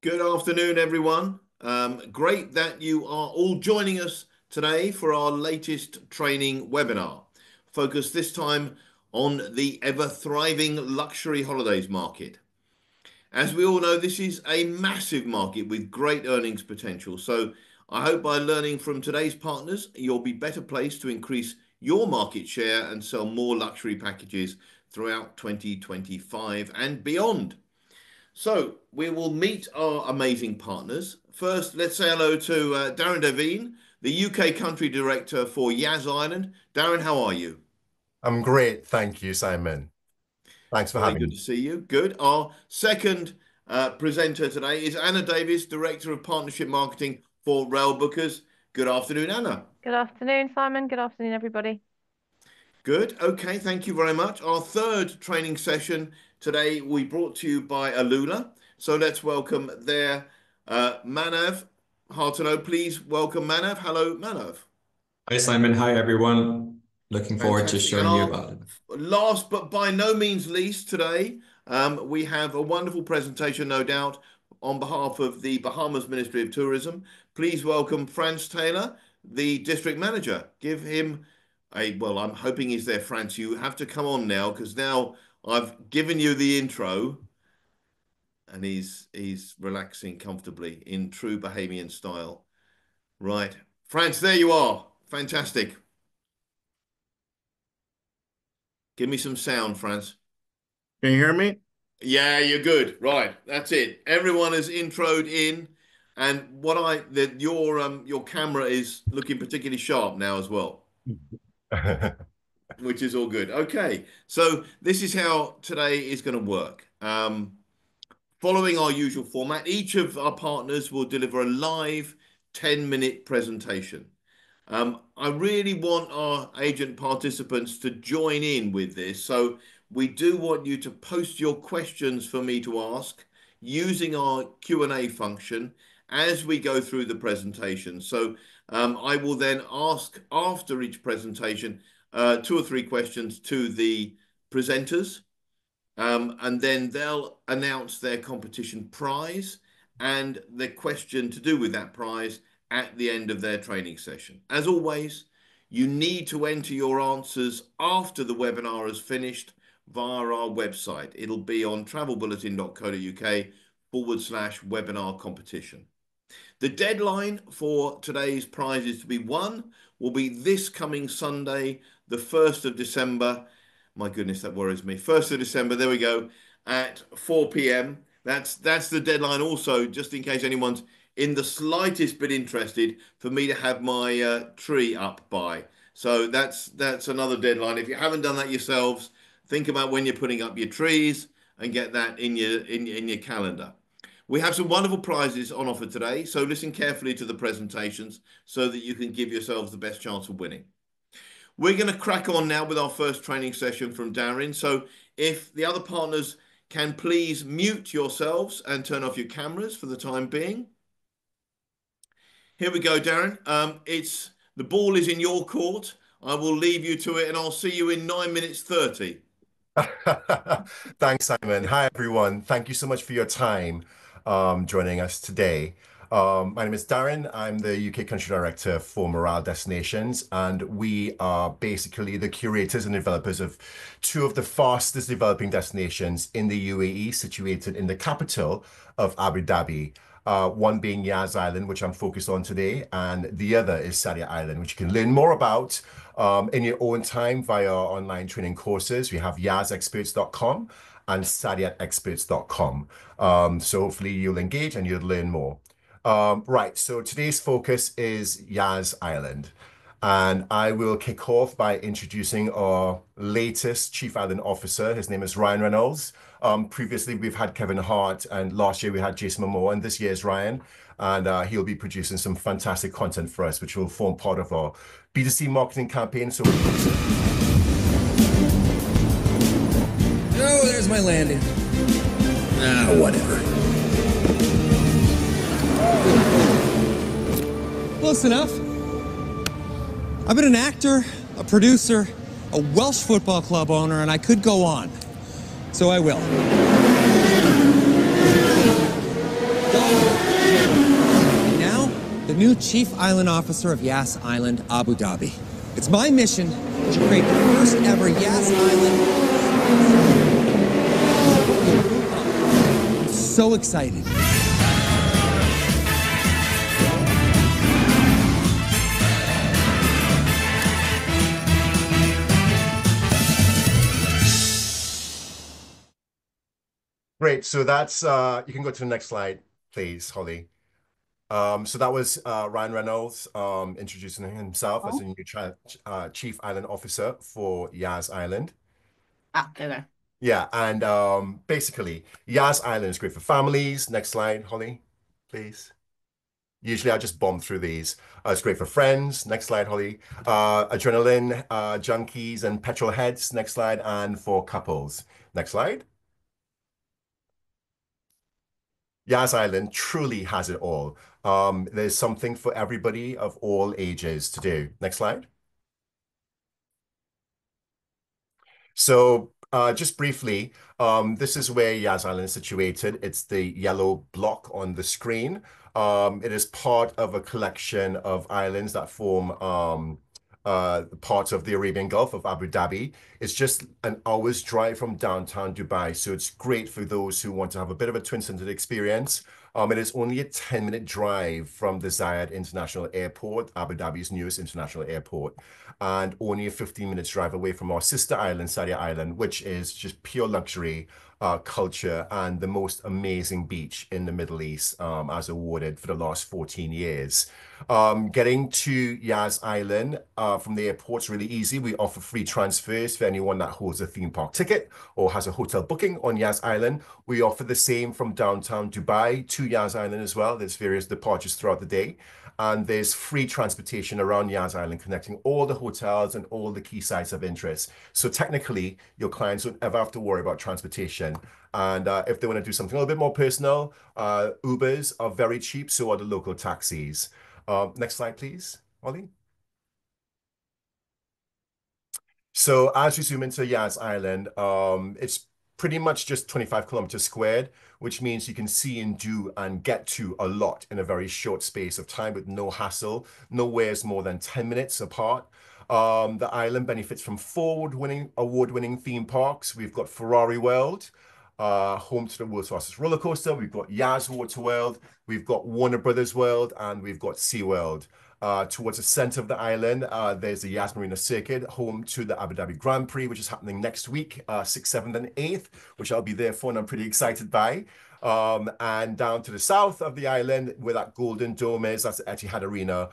Good afternoon, everyone. Great that you are all joining us today for our latest training webinar, focused this time on the ever-thriving luxury holidays market. As we all know, this is a massive market with great earnings potential. So I hope by learning from today's partners, you'll be better placed to increase your market share and sell more luxury packages throughout 2025 and beyond. So we will meet our amazing partners. First, let's say hello to Darren Devine, the UK Country Director for Yas Island. Darren, how are you? I'm great. Thank you, Simon. Thanks for Very having good me. to see you. Good. Our second presenter today is Anna Davis, Director of Partnership Marketing for Railbookers. Good afternoon, Anna. Good afternoon, Simon. Good afternoon, everybody. Good. Okay, thank you very much. Our third training session today we brought to you by AlUla. So let's welcome their Manav Hartano. Please welcome Manav. Hello, Manav. Hi, Simon. Hi, everyone. Looking forward to Fantastic. And showing you our about it. last but by no means least today, we have a wonderful presentation, no doubt, on behalf of the Bahamas Ministry of Tourism. Please welcome Franz Taylor, the District Manager. Give him well, I'm hoping he's there, Franz. You have to come on now because now I've given you the intro and he's relaxing comfortably in true Bahamian style. Right. Franz, there you are. Fantastic. Give me some sound, Franz. Can you hear me? Yeah, you're good. Right. That's it. Everyone is introed in. And your camera is looking particularly sharp now as well. Which is all good. Okay, so this is how today is going to work. Following our usual format, each of our partners will deliver a live 10-minute presentation. I really want our agent participants to join in with this. So we do want you to post your questions for me to ask using our Q&A function as we go through the presentation. So I will then ask after each presentation 2 or 3 questions to the presenters, and then they'll announce their competition prize and the question to do with that prize at the end of their training session. As always, you need to enter your answers after the webinar is finished via our website. It'll be on travelbulletin.co.uk/webinar competition. The deadline for today's prizes to be won will be this coming Sunday, the 1st of December. My goodness, that worries me. 1st of December, there we go, at 4 p.m. That's the deadline also, just in case anyone's in the slightest bit interested for me to have my tree up by. So that's another deadline. If you haven't done that yourselves, think about when you're putting up your trees and get that in your calendar. We have some wonderful prizes on offer today, so listen carefully to the presentations so that you can give yourselves the best chance of winning. We're going to crack on now with our first training session from Darren. So if the other partners can please mute yourselves and turn off your cameras for the time being. Here we go, Darren. The ball is in your court. I will leave you to it and I'll see you in 9 minutes 30. Thanks, Simon. Hi, everyone. Thank you so much for your time joining us today. My name is Darren. I'm the UK Country Director for Morale Destinations, and we are basically the curators and developers of 2 of the fastest developing destinations in the UAE, situated in the capital of Abu Dhabi. One being Yas Island, which I'm focused on today, and the other is Sadia Island, which you can learn more about in your own time via our online training courses. We have yasexperts.com and sadiatexperts.com. So hopefully you'll engage and you'll learn more. Right, so today's focus is Yas Island. And I will kick off by introducing our latest Chief Island Officer. His name is Ryan Reynolds. Previously, we've had Kevin Hart, and last year we had Jason Momoa, and this year is Ryan. And he'll be producing some fantastic content for us, which will form part of our B2C marketing campaign. So, oh, there's my landing. Whatever. Close enough. I've been an actor, a producer, a Welsh football club owner, and I could go on. So I will. new Chief Island Officer of Yas Island, Abu Dhabi. It's my mission to create the first ever Yas Island. I'm so excited. Great. So that's you can go to the next slide, please, Holly. So that was Ryan Reynolds introducing himself as a new Chief Island Officer for Yas Island. Okay. Yeah, and basically, Yas Island is great for families. Next slide, Holly, please. Usually I just bomb through these. It's great for friends. Next slide, Holly. Adrenaline junkies and petrol heads. Next slide. And for couples. Next slide. Yas Island truly has it all. There's something for everybody of all ages to do. Next slide. So just briefly, this is where Yas Island is situated. It's the yellow block on the screen. It is part of a collection of islands that form parts of the Arabian Gulf of Abu Dhabi. It's just an hour's drive from downtown Dubai, so it's great for those who want to have a bit of a twin-centered experience. It is only a 10-minute drive from the Zayed International Airport, Abu Dhabi's newest international airport, and only a 15-minute drive away from our sister island, Sadia Island, which is just pure luxury, culture, and the most amazing beach in the Middle East, as awarded for the last 14 years. Getting to Yas Island from the airport is really easy. We offer free transfers for anyone that holds a theme park ticket or has a hotel booking on Yas Island. We offer the same from downtown Dubai to Yas Island as well. There's various departures throughout the day. And there's free transportation around Yas Island, connecting all the hotels and all the key sites of interest. So technically, your clients don't ever have to worry about transportation. And if they want to do something a little bit more personal, Ubers are very cheap, so are the local taxis. Next slide, please, Ollie. So as we zoom into Yas Island, it's pretty much just 25 kilometers squared, which means you can see and do and get to a lot in a very short space of time with no hassle. Nowhere is more than 10 minutes apart. The island benefits from four award-winning theme parks. We've got Ferrari World, home to the world's fastest roller coaster. We've got Yas Water World. We've got Warner Brothers World, and we've got SeaWorld. Towards the center of the island, there's the Yas Marina Circuit, home to the Abu Dhabi Grand Prix, which is happening next week, 6th, 7th, and 8th, which I'll be there for, and I'm pretty excited by. And down to the south of the island, where that Golden Dome is, that's the Etihad Arena,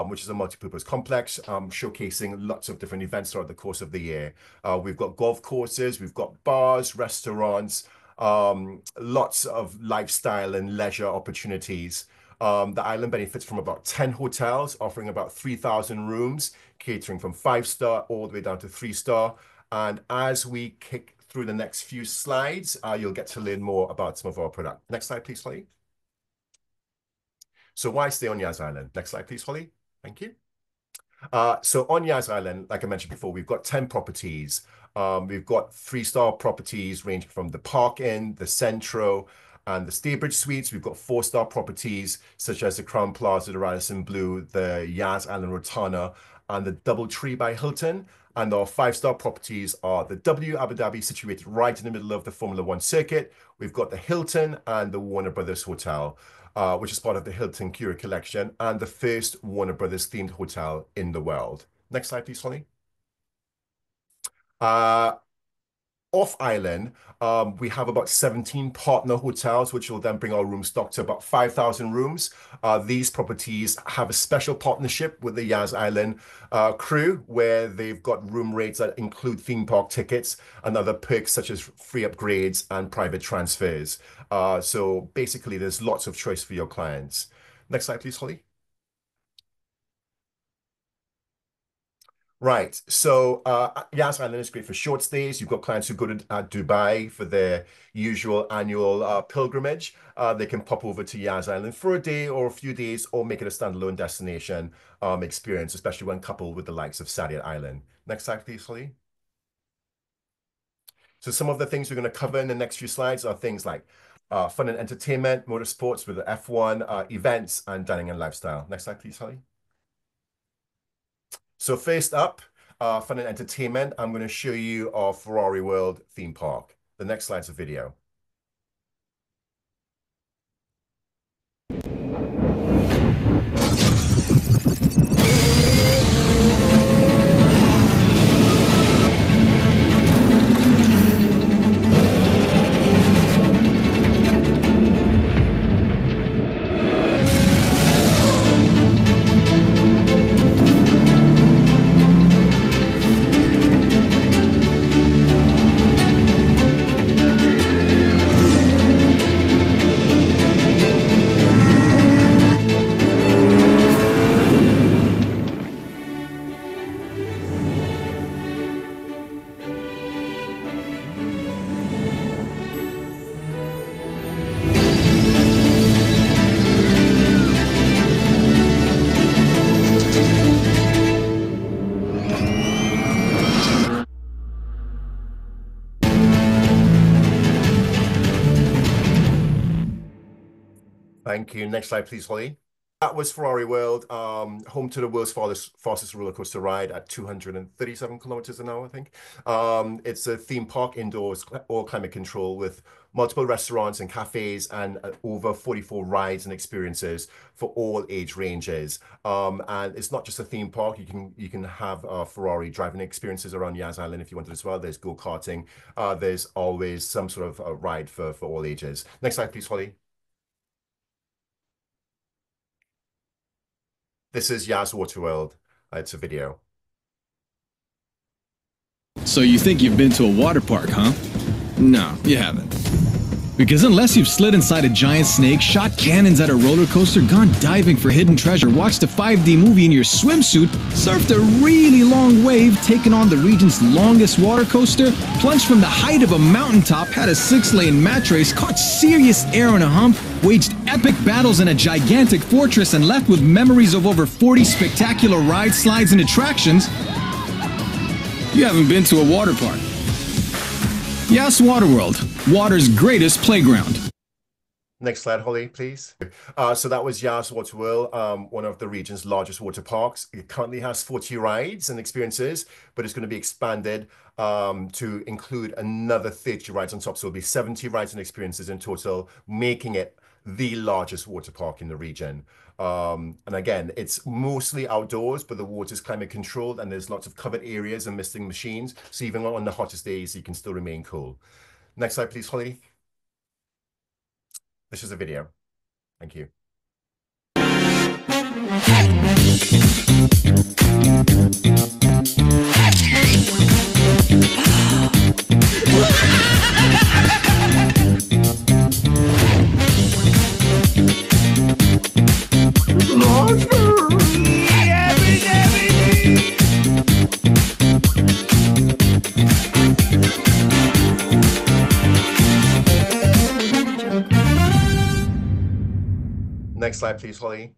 which is a multi-purpose complex, showcasing lots of different events throughout the course of the year. We've got golf courses, we've got bars, restaurants, lots of lifestyle and leisure opportunities. The island benefits from about 10 hotels, offering about 3,000 rooms, catering from 5-star all the way down to 3-star. And as we kick through the next few slides, you'll get to learn more about some of our product. Next slide, please, Holly. So why stay on Yas Island? Next slide, please, Holly. Thank you. So on Yas Island, like I mentioned before, we've got 10 properties. We've got 3-star properties ranging from the Park Inn, the Centro, and the Staybridge Suites. We've got 4-star properties such as the Crown Plaza, the Radisson Blu, the Yas Island Rotana, and the Doubletree by Hilton. And our 5-star properties are the W Abu Dhabi, situated right in the middle of the Formula One circuit. We've got the Hilton and the Warner Brothers Hotel, which is part of the Hilton Curie Collection, and the first Warner Brothers themed hotel in the world. Next slide, please, Holly. Off island, we have about 17 partner hotels, which will then bring our room stock to about 5,000 rooms. These properties have a special partnership with the Yas Island crew, where they've got room rates that include theme park tickets and other perks such as free upgrades and private transfers. So basically, there's lots of choice for your clients. Next slide, please, Holly. Right. So Yas Island is great for short stays. You've got clients who go to Dubai for their usual annual pilgrimage. They can pop over to Yas Island for a day or a few days, or make it a standalone destination experience, especially when coupled with the likes of Sadia Island. Next slide, please, Holly. So some of the things we're going to cover in the next few slides are things like fun and entertainment, motorsports with the F1, events, and dining and lifestyle. Next slide, please, Holly. So first up, fun and entertainment, I'm going to show you our Ferrari World theme park. The next slide's a video. Thank you. Next slide, please, Holly. That was Ferrari World, home to the world's fastest roller coaster ride at 237 kilometers an hour, I think. It's a theme park indoors, all climate control, with multiple restaurants and cafes, and over 44 rides and experiences for all age ranges. And it's not just a theme park. You can have Ferrari driving experiences around Yas Island if you wanted as well. There's go-karting. There's always some sort of a ride for all ages. Next slide, please, Holly. This is Yas Waterworld. It's a video. So you think you've been to a water park, huh? No, you haven't. Because unless you've slid inside a giant snake, shot cannons at a roller coaster, gone diving for hidden treasure, watched a 5D movie in your swimsuit, surfed a really long wave, taken on the region's longest water coaster, plunged from the height of a mountaintop, had a 6-lane match race, caught serious air on a hump, waged epic battles in a gigantic fortress, and left with memories of over 40 spectacular rides, slides, and attractions, you haven't been to a water park. Yas Waterworld, water's greatest playground. Next slide, Holly, please. So that was Yas Waterworld, one of the region's largest water parks. It currently has 40 rides and experiences, but it's going to be expanded to include another 30 rides on top. So it'll be 70 rides and experiences in total, making it the largest water park in the region. And again, it's mostly outdoors, but the water's climate controlled, and there's lots of covered areas and misting machines. So even on the hottest days, you can still remain cool. Next slide, please, Holly. This is a video. Thank you. Next slide, please, Holly.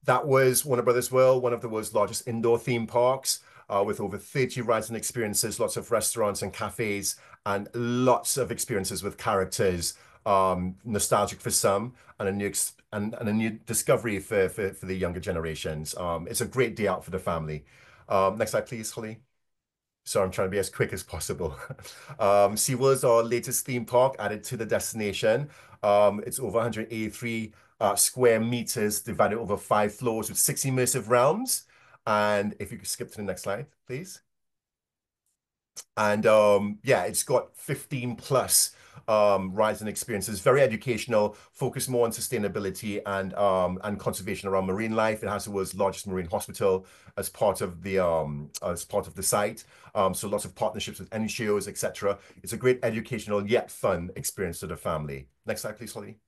That was Warner Brothers World, one of the world's largest indoor theme parks, with over 30 rides and experiences, lots of restaurants and cafes, and lots of experiences with characters, nostalgic for some, and a new discovery for the younger generations. It's a great day out for the family. Next slide, please, Holly. So I'm trying to be as quick as possible. SeaWorld's our latest theme park added to the destination. It's over 183 square meters divided over 5 floors with 6 immersive realms. And if you could skip to the next slide, please. And yeah, it's got 15 plus rides and experiences, very educational, focused more on sustainability and conservation around marine life. It has the world's largest marine hospital as part of the site. So lots of partnerships with NGOs, etc. It's a great educational yet fun experience to the family. Next slide, please, Holly.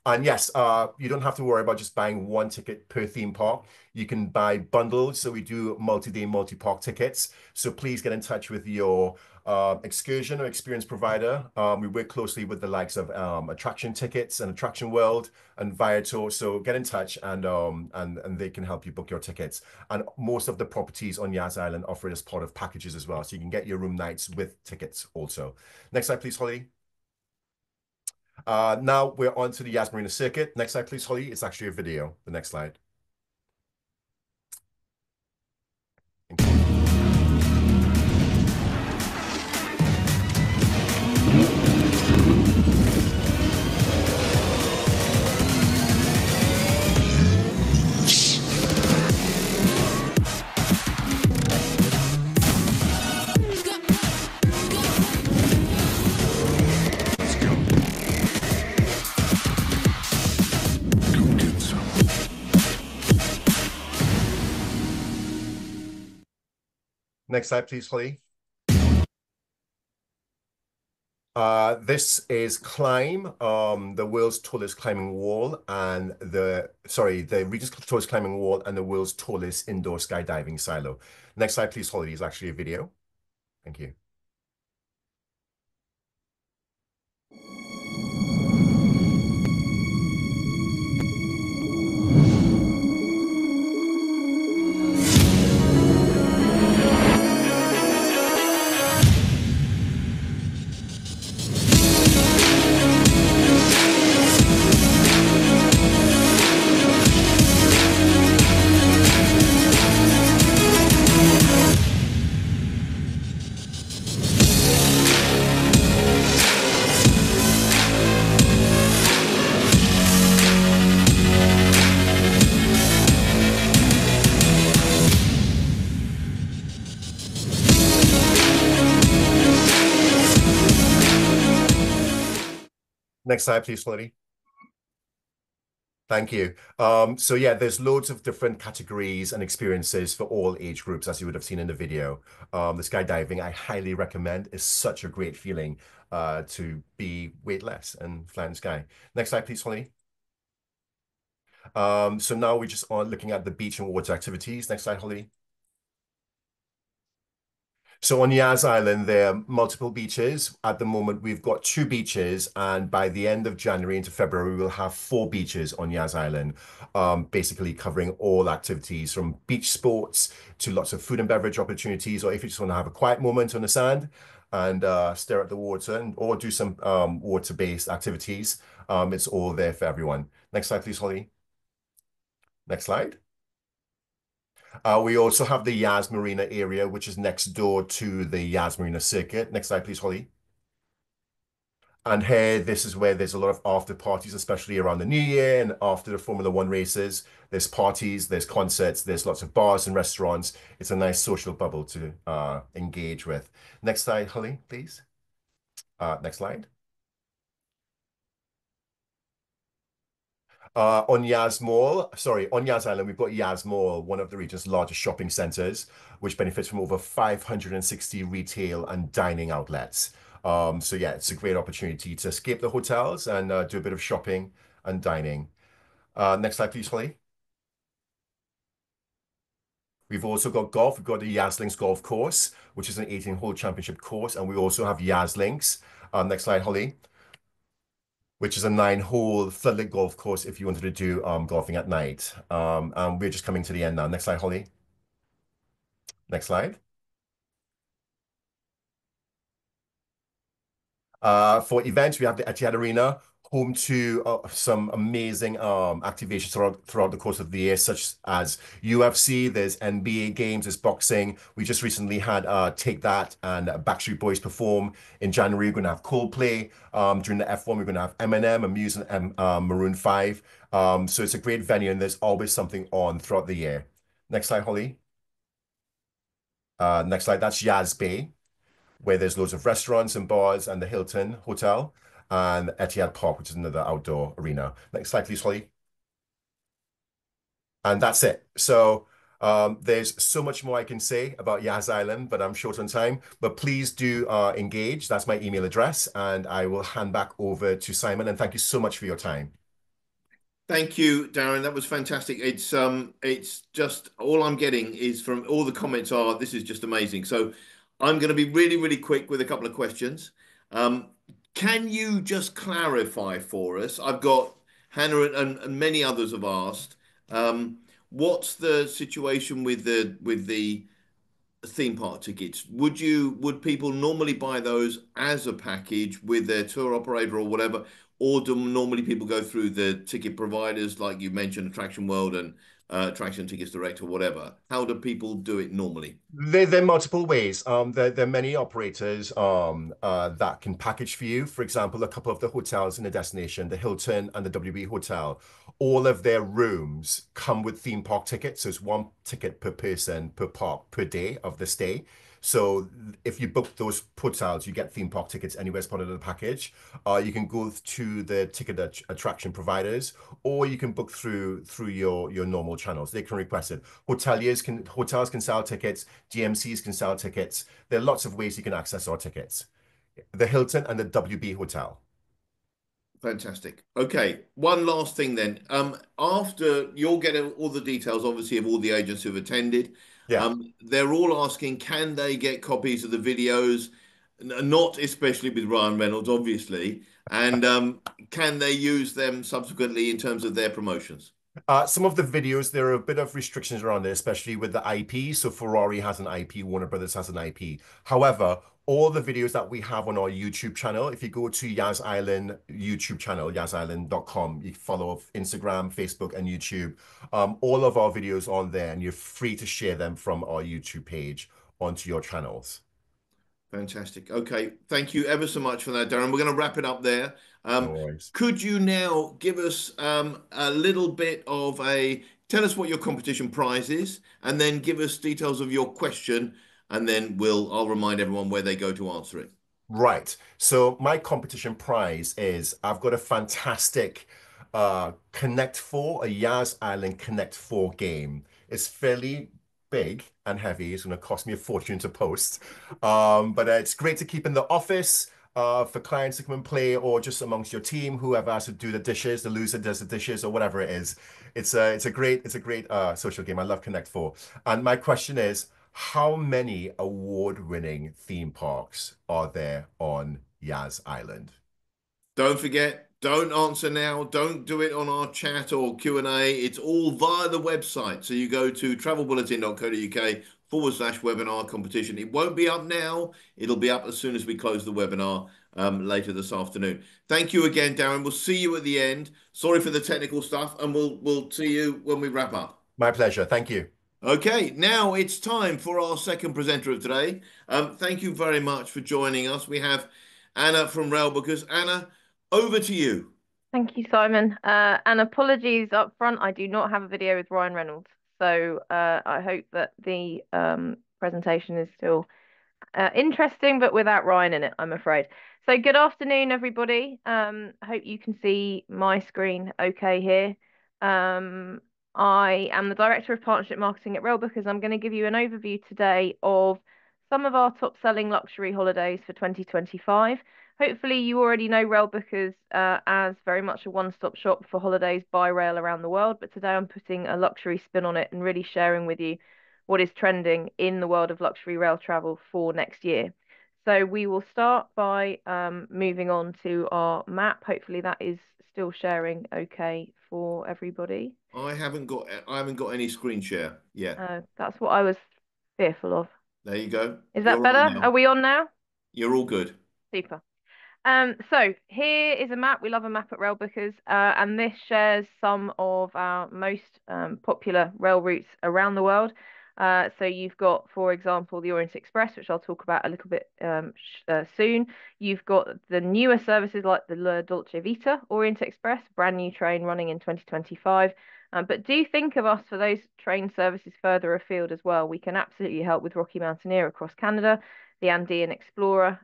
And yes, you don't have to worry about just buying one ticket per theme park. You can buy bundles. So we do multi-day, multi-park tickets. So please get in touch with your excursion or experience provider. We work closely with the likes of Attraction Tickets and Attraction World and Viator. So get in touch and they can help you book your tickets. And most of the properties on Yas Island offer it as part of packages as well. So you can get your room nights with tickets also. Next slide, please, Holly. Now we're on to the Yas Marina circuit. Next slide, please, Holly. It's actually a video. The next slide. Next slide, please, Holly. This is Climb, the world's tallest climbing wall and the region's tallest climbing wall and the world's tallest indoor skydiving silo. Next slide, please, Holly, is actually a video. Thank you. Next slide, please, Lottie. Thank you. So yeah, there's loads of different categories and experiences for all age groups, as you would have seen in the video. The skydiving, I highly recommend. It's such a great feeling to be weightless and fly in the sky. Next slide, please, Holly. So now we're just on looking at the beach and water activities. Next slide, Holly. So on Yas Island, there are multiple beaches. At the moment, we've got 2 beaches, and by the end of January into February, we will have 4 beaches on Yas Island, basically covering all activities from beach sports to lots of food and beverage opportunities, or if you just want to have a quiet moment on the sand and stare at the water or do some water-based activities, it's all there for everyone. Next slide, please, Holly. Next slide. We also have the Yas Marina area, which is next door to the Yas Marina circuit. Next slide, please, Holly. And here, this is where there's a lot of after parties, especially around the New Year and after the Formula One races. There's parties, there's concerts, there's lots of bars and restaurants. It's a nice social bubble to engage with. Next slide, Holly, please. Next slide. On Yas Island, we've got Yas Mall, one of the region's largest shopping centers, which benefits from over 560 retail and dining outlets. So yeah, it's a great opportunity to escape the hotels and do a bit of shopping and dining. Next slide, please, Holly. We've also got golf. We've got the Yas Links golf course, which is an 18-hole championship course, and we also have Yas Links. Next slide, Holly. Which is a 9-hole floodlit golf course if you wanted to do golfing at night. And we're just coming to the end now. Next slide, Holly. Next slide. For events, we have the Etihad Arena, home to some amazing activations throughout the course of the year, such as UFC, there's NBA games, there's boxing. We just recently had Take That and Backstreet Boys perform. In January, we're going to have Coldplay. During the F1, we're going to have Eminem, Amuse, and Maroon 5. So it's a great venue, and there's always something on throughout the year. Next slide, Holly. Next slide, that's Yas Bay, where there's loads of restaurants and bars, and the Hilton Hotel, and Etihad Park, which is another outdoor arena. Next slide, please, Holly. And that's it. So there's so much more I can say about Yas Island, but I'm short on time. But please do engage. That's my email address, and I will hand back over to Simon. And thank you so much for your time. Thank you, Darren. That was fantastic. It's just all I'm getting is from all the comments are this is just amazing. So I'm going to be really, really quick with a couple of questions. Um, can you just clarify for us? I've got Hannah and many others have asked. What's the situation with the theme park tickets? Would people normally buy those as a package with their tour operator or whatever, or do normally people go through the ticket providers like you mentioned, Attraction World and Attraction Tickets Direct or whatever? How do people do it normally? There are multiple ways. There are many operators that can package for you. For example, a couple of the hotels in the destination, the Hilton and the WB Hotel, all of their rooms come with theme park tickets. So it's one ticket per person per park per day of the stay. So if you book those hotels, you get theme park tickets anywhere as part of the package. You can go to the ticket attraction providers, or you can book through your normal channels. They can request it. Hotels can sell tickets. GMCs can sell tickets. There are lots of ways you can access our tickets. The Hilton and the WB Hotel. Fantastic. Okay, one last thing then. After you'll get all the details, obviously, of all the agents who've attended. Yeah. They're all asking, can they get copies of the videos? Not especially with Ryan Reynolds, obviously. And can they use them subsequently in terms of their promotions? Some of the videos, there are a bit of restrictions around it, especially with the IP. So Ferrari has an IP, Warner Brothers has an IP. However, all the videos that we have on our YouTube channel, if you go to Yas Island YouTube channel, yasisland.com, you follow Instagram, Facebook, and YouTube. All of our videos on there, and you're free to share them from our YouTube page onto your channels. Fantastic. Okay. Thank you ever so much for that, Darren. We're going to wrap it up there. No worries. Could you now give us a little bit of tell us what your competition prize is, and then give us details of your question, and then I'll remind everyone where they go to answer it. Right. So my competition prize is I've got a fantastic Connect 4, a Yas Island Connect 4 game. It's fairly big and heavy. It's going to cost me a fortune to post. But it's great to keep in the office for clients to come and play, or just amongst your team, whoever has to do the dishes, the loser does the dishes, or whatever it is. It's a great social game. I love Connect 4. And my question is, how many award-winning theme parks are there on Yas Island? Don't forget, don't answer now. Don't do it on our chat or Q&A. It's all via the website. So you go to travelbulletin.co.uk/webinar competition. It won't be up now. It'll be up as soon as we close the webinar later this afternoon. Thank you again, Darren. We'll see you at the end. Sorry for the technical stuff, and we'll see you when we wrap up. My pleasure. Thank you. Okay, now it's time for our second presenter of today. Thank you very much for joining us. We have Anna from Railbookers. Anna, over to you. Thank you, Simon. And apologies up front, I do not have a video with Ryan Reynolds. So I hope that the presentation is still interesting, but without Ryan in it, I'm afraid. So good afternoon, everybody. I hope you can see my screen okay here. I am the Director of Partnership Marketing at Railbookers. I'm going to give you an overview today of some of our top-selling luxury holidays for 2025. Hopefully you already know Railbookers as very much a one-stop shop for holidays by rail around the world, but today I'm putting a luxury spin on it and really sharing with you what is trending in the world of luxury rail travel for next year. So we will start by moving on to our map. Hopefully that is still sharing okay for everybody. I haven't got any screen share yet. That's what I was fearful of. There you go. Is that better? Are we on now? You're all good. Super. So here is a map. We love a map at Railbookers, and this shares some of our most popular rail routes around the world. So you've got, for example, the Orient Express, which I'll talk about a little bit soon. You've got the newer services like the La Dolce Vita Orient Express, brand new train running in 2025. But do think of us for those train services further afield as well. We can absolutely help with Rocky Mountaineer across Canada, the Andean Explorer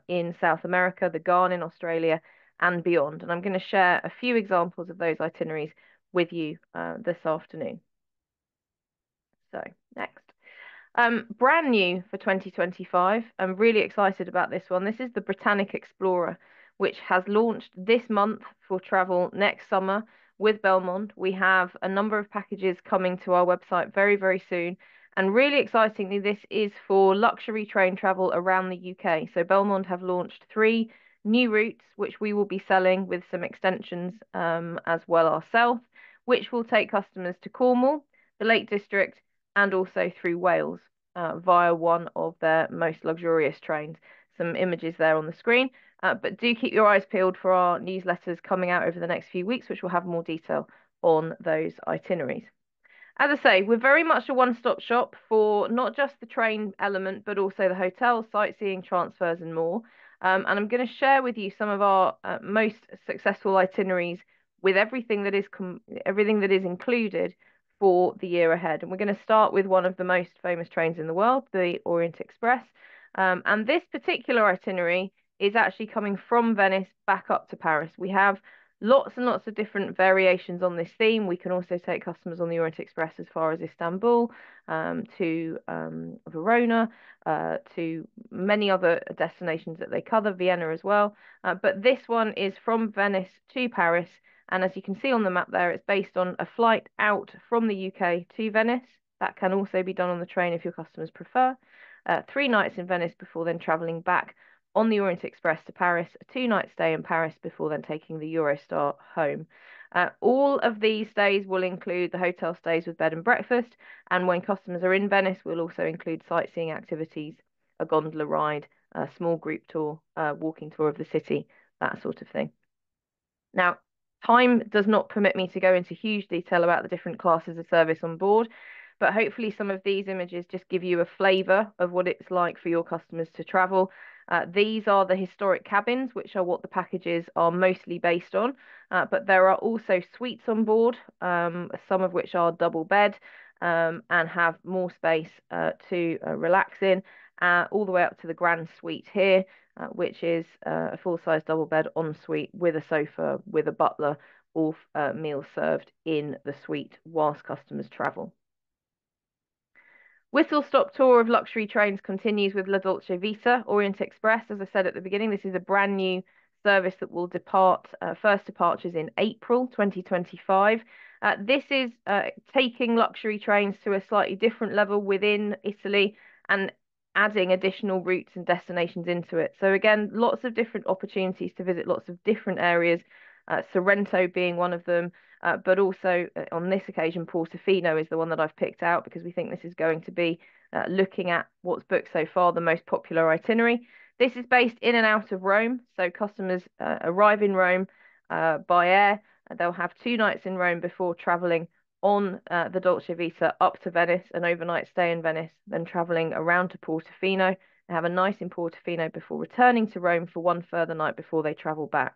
in South America, the Garn in Australia, and beyond. And I'm going to share a few examples of those itineraries with you this afternoon. So next. Brand new for 2025. I'm really excited about this one. This is the Britannic Explorer, which has launched this month for travel next summer with Belmont. We have a number of packages coming to our website very, very soon. And really excitingly, this is for luxury train travel around the UK. So Belmont have launched 3 new routes, which we will be selling with some extensions as well ourselves, which will take customers to Cornwall, the Lake District, and also through Wales via one of their most luxurious trains. Some images there on the screen. But do keep your eyes peeled for our newsletters coming out over the next few weeks, which will have more detail on those itineraries. As I say, we're very much a one-stop shop for not just the train element, but also the hotel, sightseeing, transfers, and more. And I'm going to share with you some of our most successful itineraries with everything that is included for the year ahead. And we're going to start with one of the most famous trains in the world, the Orient Express. And this particular itinerary is actually coming from Venice back up to Paris. We have lots and lots of different variations on this theme. We can also take customers on the Orient Express as far as Istanbul, to Verona, to many other destinations that they cover, Vienna as well. But this one is from Venice to Paris. And as you can see on the map there, it's based on a flight out from the UK to Venice. That can also be done on the train if your customers prefer. 3 nights in Venice before then travelling back on the Orient Express to Paris, a 2-night stay in Paris before then taking the Eurostar home. All of these stays will include the hotel stays with bed and breakfast, and when customers are in Venice, we'll also include sightseeing activities, a gondola ride, a small group tour, walking tour of the city, that sort of thing. Now, time does not permit me to go into huge detail about the different classes of service on board, but hopefully some of these images just give you a flavour of what it's like for your customers to travel. These are the historic cabins, which are what the packages are mostly based on, but there are also suites on board, some of which are double bed and have more space to relax in, all the way up to the grand suite here, which is a full-size double bed ensuite with a sofa, with a butler, all meals served in the suite whilst customers travel. Whistle-stop tour of luxury trains continues with La Dolce Vita Orient Express. As I said at the beginning, this is a brand new service that will depart, first departures in April 2025. This is taking luxury trains to a slightly different level within Italy and adding additional routes and destinations into it. So again, lots of different opportunities to visit lots of different areas, Sorrento being one of them, but also on this occasion, Portofino is the one that I've picked out because we think this is going to be, looking at what's booked so far, the most popular itinerary. This is based in and out of Rome, so customers arrive in Rome by air. They'll have 2 nights in Rome before travelling on the Dolce Vita up to Venice, an overnight stay in Venice, then travelling around to Portofino. They have a night in Portofino before returning to Rome for one further night before they travel back.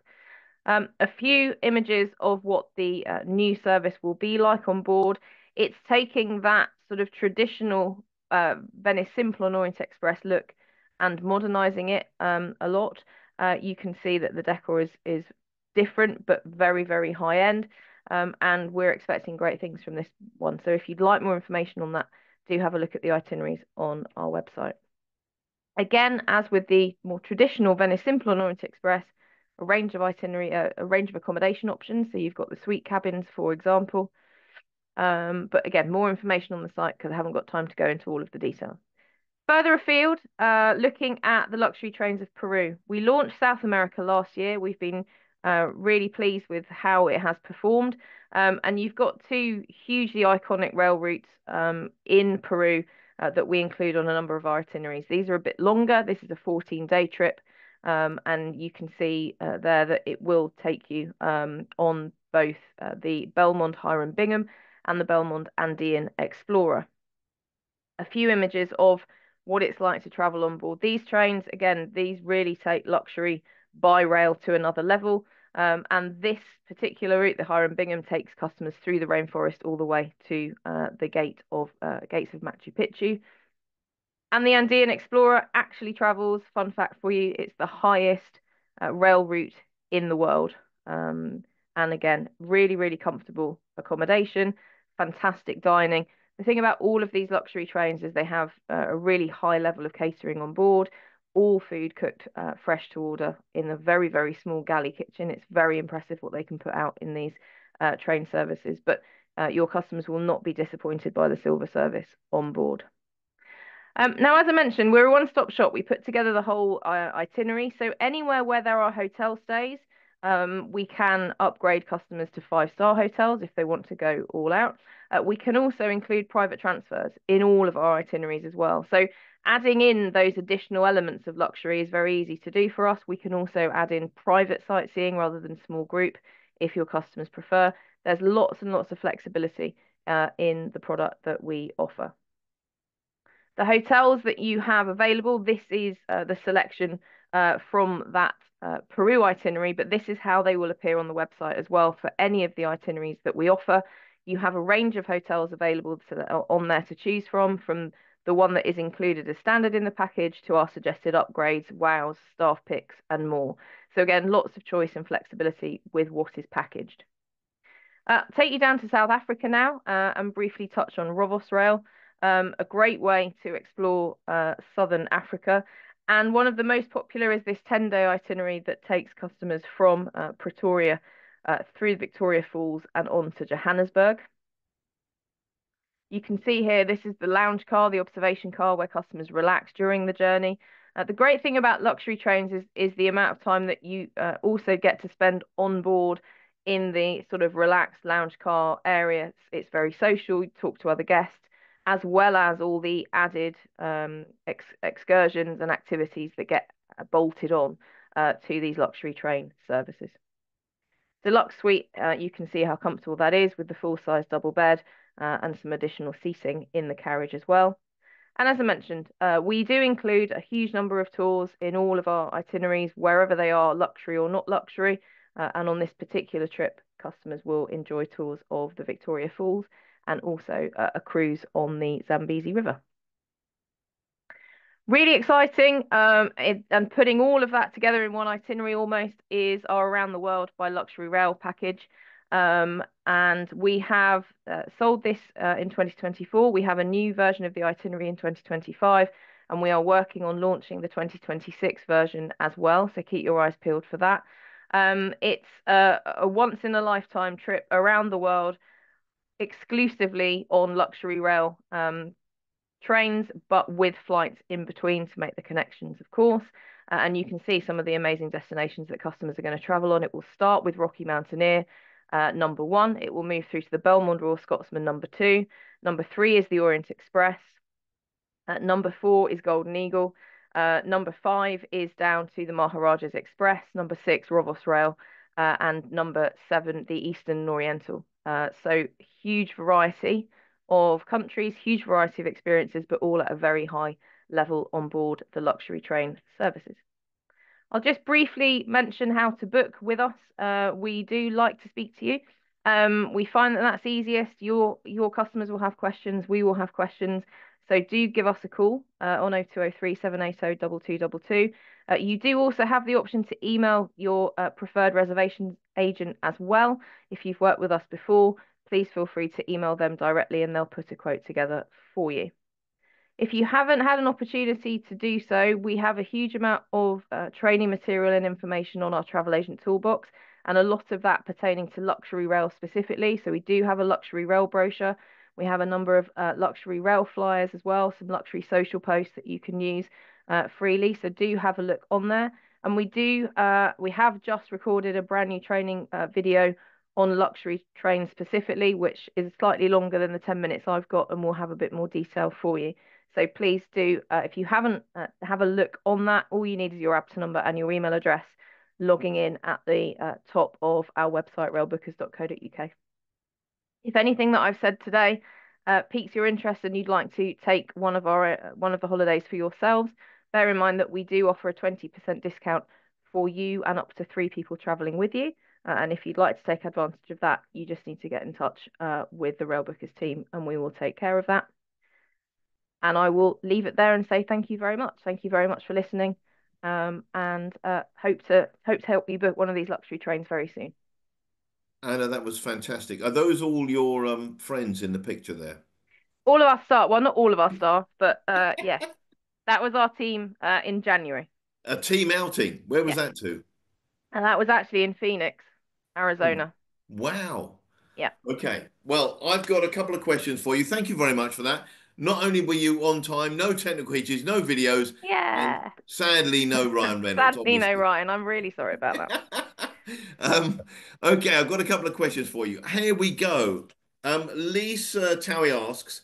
A few images of what the new service will be like on board. It's taking that sort of traditional Venice Simple and Orient Express look and modernising it a lot. You can see that the decor is different, but very, very high end. And we're expecting great things from this one. So if you'd like more information on that, do have a look at the itineraries on our website. Again, as with the more traditional Venice Simple and Orient Express, a range of accommodation options. So you've got the suite cabins, for example. But again, more information on the site because I haven't got time to go into all of the details. Further afield, looking at the luxury trains of Peru. We launched South America last year. We've been really pleased with how it has performed. And you've got 2 hugely iconic rail routes in Peru that we include on a number of our itineraries. These are a bit longer. This is a 14-day trip. And you can see there that it will take you on both the Belmont Hiram Bingham and the Belmont Andean Explorer. A few images of what it's like to travel on board these trains. Again, these really take luxury by rail to another level. And this particular route, the Hiram Bingham, takes customers through the rainforest all the way to the gates of Machu Picchu. And the Andean Explorer actually travels, fun fact for you, it's the highest rail route in the world. And again, really, really comfortable accommodation, fantastic dining. The thing about all of these luxury trains is they have a really high level of catering on board, all food cooked fresh to order in a very, very small galley kitchen. It's very impressive what they can put out in these train services, but your customers will not be disappointed by the silver service on board. Now, as I mentioned, we're a one-stop shop. We put together the whole itinerary. So anywhere where there are hotel stays, we can upgrade customers to 5-star hotels if they want to go all out. We can also include private transfers in all of our itineraries as well. So adding in those additional elements of luxury is very easy to do for us. We can also add in private sightseeing rather than small group if your customers prefer. There's lots and lots of flexibility in the product that we offer. The hotels that you have available, this is the selection from that Peru itinerary, but this is how they will appear on the website as well for any of the itineraries that we offer. You have a range of hotels available on there to choose from the one that is included as standard in the package to our suggested upgrades, wows, staff picks, and more. So again, lots of choice and flexibility with what is packaged. Take you down to South Africa now and briefly touch on Rovos Rail. A great way to explore southern Africa. And one of the most popular is this 10-day itinerary that takes customers from Pretoria through Victoria Falls and on to Johannesburg. You can see here, this is the lounge car, the observation car where customers relax during the journey. The great thing about luxury trains is the amount of time that you also get to spend on board in the sort of relaxed lounge car area. It's very social, you talk to other guests, as well as all the added excursions and activities that get bolted on to these luxury train services. Deluxe suite, you can see how comfortable that is with the full-size double bed and some additional seating in the carriage as well. And as I mentioned, we do include a huge number of tours in all of our itineraries, wherever they are luxury or not luxury. And on this particular trip, customers will enjoy tours of the Victoria Falls and also a cruise on the Zambezi River. Really exciting, and putting all of that together in one itinerary almost is our Around the World by Luxury Rail package. And we have sold this in 2024. We have a new version of the itinerary in 2025, and we are working on launching the 2026 version as well. So keep your eyes peeled for that. It's a once-in-a-lifetime trip around the world, exclusively on luxury rail trains, but with flights in between to make the connections, of course. And you can see some of the amazing destinations that customers are going to travel on. It will start with Rocky Mountaineer, number 1. It will move through to the Belmond Royal Scotsman, number 2. Number 3 is the Orient Express. Number 4 is Golden Eagle. Number 5 is down to the Maharajas Express. Number 6, Rovos Rail. And number 7, the Eastern Oriental. So huge variety of countries, huge variety of experiences, but all at a very high level on board the luxury train services. I'll just briefly mention how to book with us. We do like to speak to you. We find that that's easiest. Your customers will have questions. We will have questions. So do give us a call on 0203 780 2222. You do also have the option to email your preferred reservations agent as well. If you've worked with us before, please feel free to email them directly and they'll put a quote together for you. If you haven't had an opportunity to do so, we have a huge amount of training material and information on our travel agent toolbox, and a lot of that pertaining to luxury rail specifically. So we do have a luxury rail brochure. We have a number of luxury rail flyers as well, some luxury social posts that you can use freely. So do have a look on there. And we have just recorded a brand new training video on luxury trains specifically, which is slightly longer than the 10 minutes I've got, and we'll have a bit more detail for you. So please do, if you haven't, have a look on that. All you need is your ABTA number and your email address, logging in at the top of our website, railbookers.co.uk. If anything that I've said today piques your interest and you'd like to take one of the holidays for yourselves, bear in mind that we do offer a 20% discount for you and up to 3 people traveling with you. And if you'd like to take advantage of that, you just need to get in touch with the Railbookers team and we will take care of that. And I will leave it there and say thank you very much. Thank you very much for listening, and hope to help you book one of these luxury trains very soon. Anna, that was fantastic. Are those all your friends in the picture there? All of our staff, well, not all of our staff, but yes, that was our team in January. A team outing. Where was that to? And that was actually in Phoenix, Arizona. Wow. Yeah. Okay. Well, I've got a couple of questions for you. Thank you very much for that. Not only were you on time, no technical hitches, no videos, and Yeah. sadly no Ryan Reynolds, Sadly, no, obviously. Ryan. I'm really sorry about that. Okay, I've got a couple of questions for you. Here we go. Lisa Towie asks,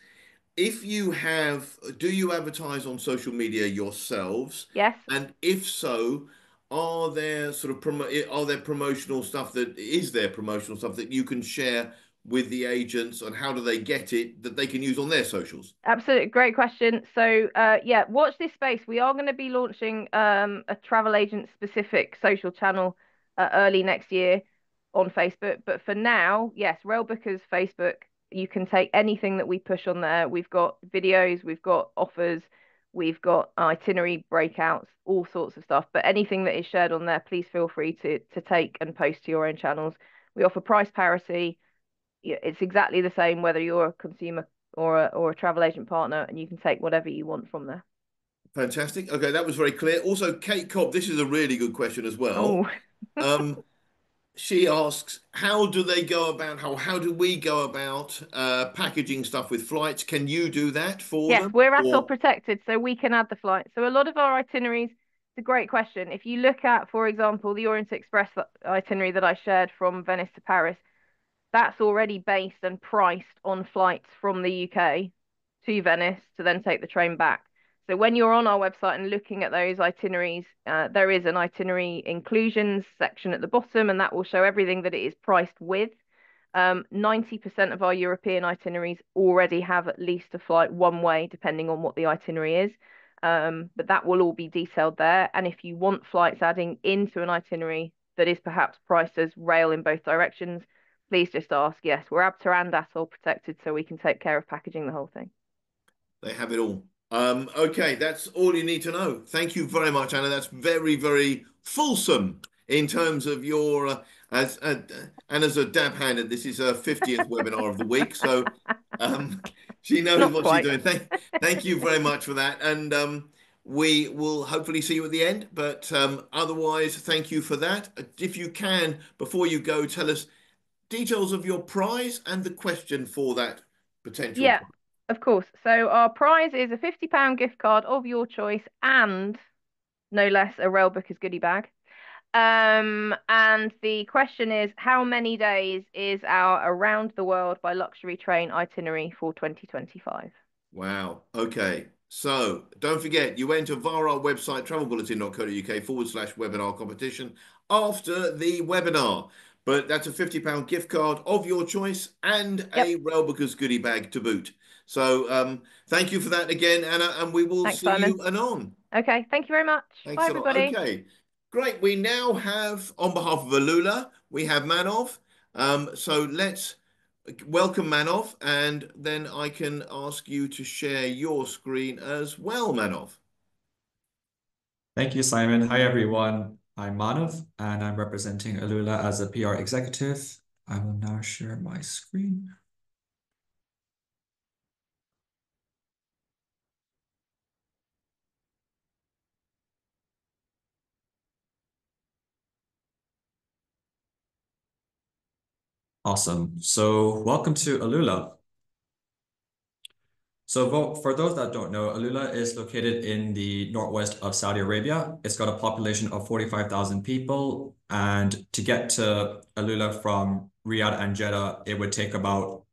do you advertise on social media yourselves? Yes. And if so, are there promotional stuff is there promotional stuff that you can share with the agents, and how do they get it that they can use on their socials? Absolutely, great question. So, yeah, watch this space. We are going to be launching a travel agent specific social channel early next year on Facebook. But for now, yes, Railbookers Facebook. You can take anything that we push on there. We've got videos, we've got offers, we've got itinerary breakouts, all sorts of stuff. But anything that is shared on there, please feel free to take and post to your own channels. We offer price parity. It's exactly the same whether you're a consumer or a travel agent partner, and you can take whatever you want from there. Fantastic. Okay, that was very clear. Also, Kate Cobb, this is a really good question as well. Oh, Um, she asks, how do we go about packaging stuff with flights? Can you do that for yes, them? we're ATOL Or protected, so we can add the flight. So a lot of our itineraries, it's a great question. If you look at, for example, the Orient Express itinerary that I shared from Venice to Paris, that's already based and priced on flights from the UK to Venice to then take the train back. So when you're on our website and looking at those itineraries, there is an itinerary inclusions section at the bottom, and that will show everything that it is priced with. 90% of our European itineraries already have at least a flight one way, depending on what the itinerary is. But that will all be detailed there. And if you want flights adding into an itinerary that is perhaps priced as rail in both directions, please just ask. Yes, we're ABTA and ATOL protected, so we can take care of packaging the whole thing. they have it all. Okay, that's all you need to know. Thank you very much, Anna. That's very, very fulsome in terms of your as Anna's a dab hand. This is her 50th webinar of the week, so she knows Not what she's quite. doing. Thank you very much for that, and we will hopefully see you at the end. But otherwise, thank you for that. If you can, before you go, tell us details of your prize and the question for that potential Yeah, prize. of course. So our prize is a £50 gift card of your choice and no less a Railbookers goodie bag. And the question is, how many days is our around the world by luxury train itinerary for 2025? Wow. Okay. So don't forget, you enter via our website, travelbulletin.co.uk/webinar competition after the webinar. But that's a £50 gift card of your choice and Yep. a Railbookers goodie bag to boot. So thank you for that again, Anna, and we will Thanks, see Simon. you anon. Okay, thank you very much. Thanks Bye, a lot. everybody. Okay, great. We now have, on behalf of AlUla, we have Manov. So let's welcome Manov, and then I can ask you to share your screen as well, Manov. Thank you, Simon. Hi, everyone. I'm Manav, and I'm representing AlUla as a PR executive. I will now share my screen. Awesome. So welcome to AlUla. So for those that don't know, AlUla is located in the northwest of Saudi Arabia. It's got a population of 45,000 people. And to get to AlUla from Riyadh and Jeddah, it would take about,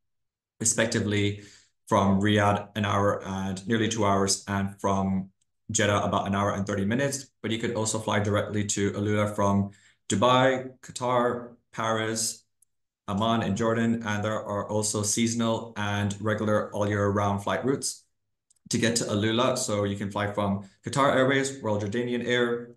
respectively, from Riyadh an hour and nearly 2 hours, and from Jeddah about an hour and 30 minutes. But you could also fly directly to AlUla from Dubai, Qatar, Paris, Amman and Jordan, and there are also seasonal and regular all year round flight routes to get to AlUla. So you can fly from Qatar Airways, Royal Jordanian Air,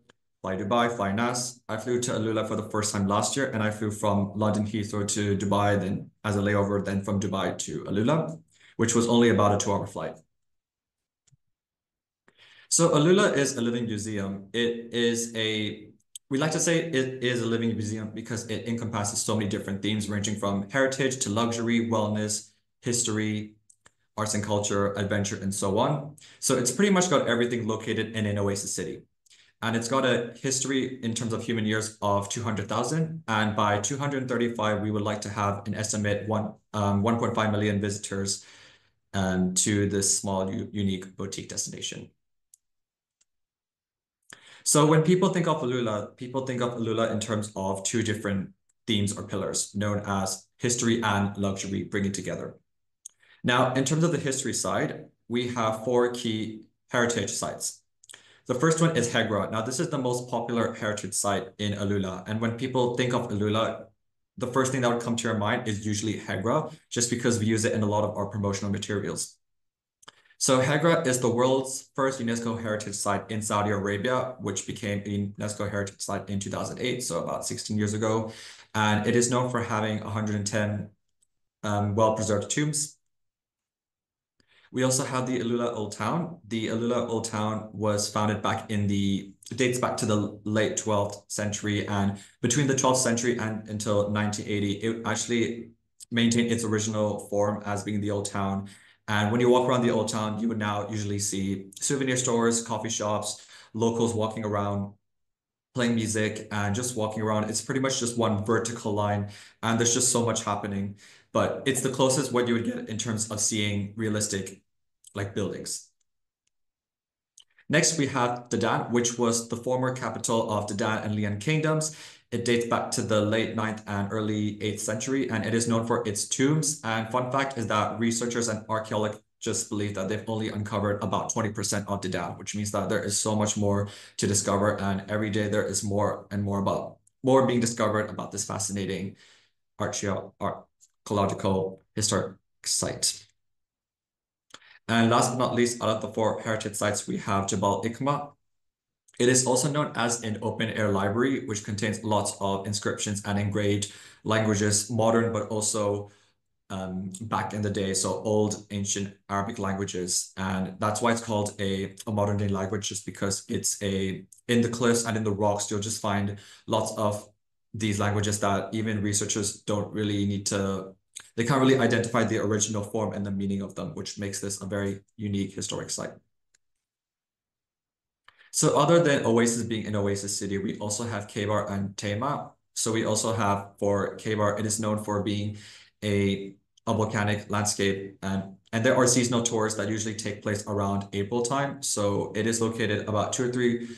fly Dubai, fly NAS. I flew to AlUla for the first time last year, and I flew from London Heathrow to Dubai, then as a layover, then from Dubai to AlUla, which was only about a 2-hour flight. So AlUla is a living museum. We like to say it is a living museum because it encompasses so many different themes, ranging from heritage to luxury, wellness, history, arts and culture, adventure, and so on. So it's pretty much got everything located in an oasis city. and it's got a history in terms of human years of 200,000. And by 235, we would like to have an estimate 1.5 million visitors to this small, unique boutique destination. So when people think of AlUla in terms of two different themes or pillars known as history and luxury bringing together. Now, in terms of the history side, we have 4 key heritage sites. The first one is Hegra. Now, this is the most popular heritage site in AlUla. And when people think of AlUla, the first thing that would come to your mind is usually Hegra, just because we use it in a lot of our promotional materials. So Hegra is the world's first UNESCO heritage site in Saudi Arabia, which became a UNESCO heritage site in 2008, so about 16 years ago. And it is known for having 110 well-preserved tombs. We also have the AlUla Old Town. The AlUla Old Town was founded dates back to the late 12th century. And between the 12th century and until 1980, it actually maintained its original form as being the Old Town. And when you walk around the Old Town, you would now usually see souvenir stores, coffee shops, locals walking around, playing music, and just walking around. It's pretty much just one vertical line, and there's just so much happening. But it's the closest what you would get in terms of seeing realistic buildings. Next, we have Dedan, which was the former capital of Dedan and Lian kingdoms. It dates back to the late 9th and early 8th century, and it is known for its tombs. And fun fact is that researchers and archaeologists believe that they've only uncovered about 20% of Dedan, which means that there is so much more to discover, and every day there is more and more being discovered about this fascinating archaeological historic site. And last but not least, out of the 4 heritage sites, we have Jabal Ikma. It is also known as an open-air library, which contains lots of inscriptions and engraved languages, modern, but also back in the day, so old ancient Arabic languages. And that's why it's called a modern day language, just because it's in the cliffs and in the rocks, you'll just find lots of these languages that even researchers don't really they can't really identify the original form and the meaning of them, which makes this a very unique historic site. So other than Oasis being an oasis city, we also have Khaybar and Tema. So we also have, for Khaybar, it is known for being a volcanic landscape, and there are seasonal tours that usually take place around April time. So it is located about 2 or 3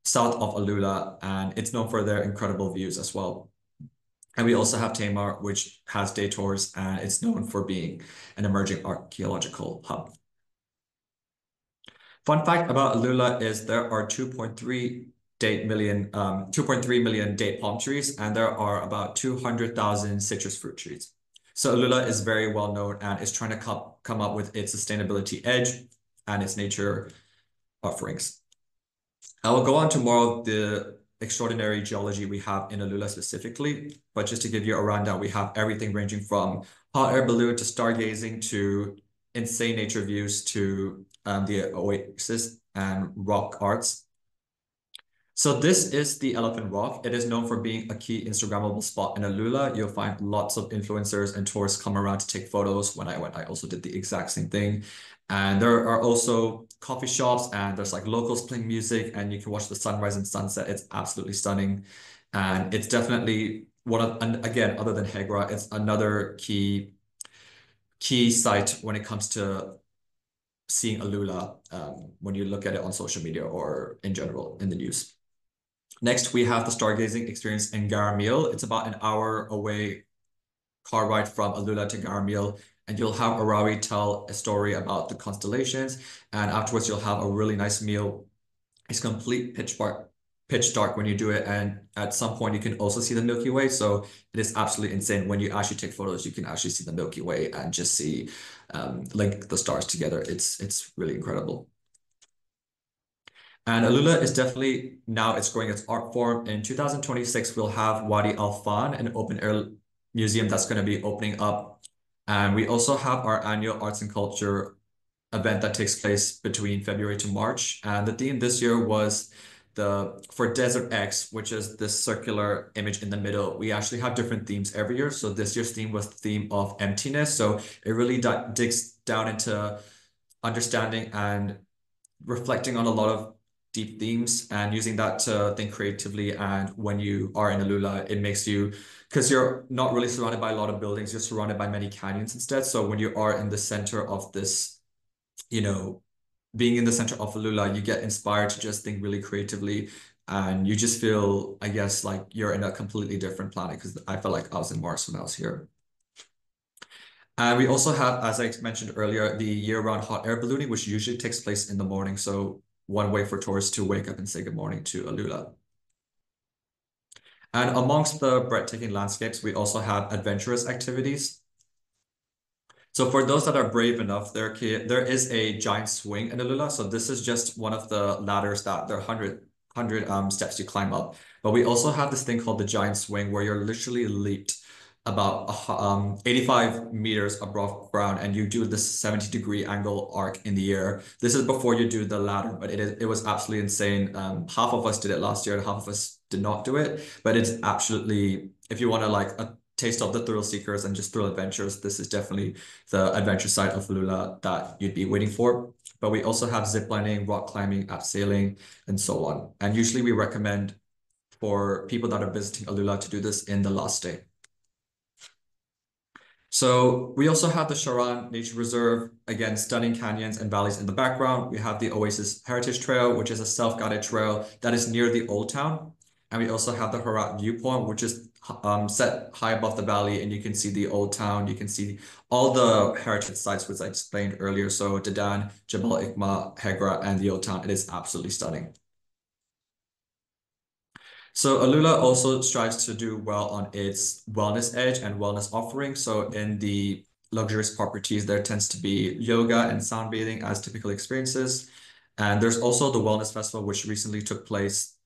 south of AlUla, and it's known for their incredible views as well. And we also have Tamar, which has day tours, and it's known for being an emerging archaeological hub. Fun fact about AlUla is there are 2.3 million date palm trees, and there are about 200,000 citrus fruit trees. So AlUla is very well known and is trying to come up with its sustainability edge and its nature offerings. I will go on to more of the extraordinary geology we have in AlUla specifically, but just to give you a rundown, we have everything ranging from hot air balloon to stargazing to insane nature views to the oasis and rock arts. So this is the Elephant Rock. It is known for being a key Instagrammable spot in AlUla. You'll find lots of influencers and tourists come around to take photos. When I went, I also did the exact same thing. And there are also coffee shops, and there's locals playing music, and you can watch the sunrise and sunset. It's absolutely stunning. And it's definitely and again, other than Hegra, it's another key site when it comes to seeing AlUla when you look at it on social media or in general in the news. Next, we have the stargazing experience in Garamil. It's about an hour away car ride from AlUla to Garamil, and you'll have Arawi tell a story about the constellations, and afterwards you'll have a really nice meal. It's complete pitch dark when you do it, and at some point you can also see the Milky Way, so it is absolutely insane. When you actually take photos, you can actually see the Milky Way and just see link the stars together. It's really incredible. And AlUla is definitely, now it's growing its art form. In 2026, we'll have Wadi Al Fan, an open air museum that's going to be opening up. And we also have our annual arts and culture event that takes place between February to March. And the theme this year was for Desert X, which is this circular image in the middle. We actually have different themes every year. So this year's theme was the theme of emptiness. So it really digs down into understanding and reflecting on a lot of deep themes and using that to think creatively. And when you are in AlUla, it makes you, because you're not really surrounded by a lot of buildings, you're surrounded by many canyons instead. So when you are in the center of this, you know, being in the center of AlUla, you get inspired to just think really creatively. And you just feel, I guess, like you're in a completely different planet, because I felt like I was in Mars when I was here. And we also have, as I mentioned earlier, the year-round hot air ballooning, which usually takes place in the morning. So one way for tourists to wake up and say good morning to AlUla. And amongst the breathtaking landscapes, we also have adventurous activities. So for those that are brave enough, there is a giant swing in AlUla. So this is just one of the ladders that there are 100 steps you climb up. But we also have this thing called the giant swing, where you're literally leaped about 85 meters above ground, and you do this 70-degree angle arc in the air. This is before you do the ladder, but it was absolutely insane. Half of us did it last year, and half of us did not do it. But it's absolutely, if you want to like a taste of the thrill seekers and just thrill adventures, this is definitely the adventure side of AlUla that you'd be waiting for. But we also have ziplining, rock climbing, abseiling, and so on. And usually we recommend for people that are visiting AlUla to do this in the last day. So we also have the Charan Nature Reserve, again, stunning canyons and valleys in the background. We have the Oasis Heritage Trail, which is a self-guided trail that is near the Old Town. And we also have the Harat Viewpoint, which is set high above the valley, and you can see the Old Town. You can see all the heritage sites, which I explained earlier. So Dedan, Jabal Ikma, Hegra, and the Old Town. It is absolutely stunning. So AlUla also strives to do well on its wellness edge and wellness offering. So in the luxurious properties, there tends to be yoga and sound bathing as typical experiences. And there's also the Wellness Festival, which recently took place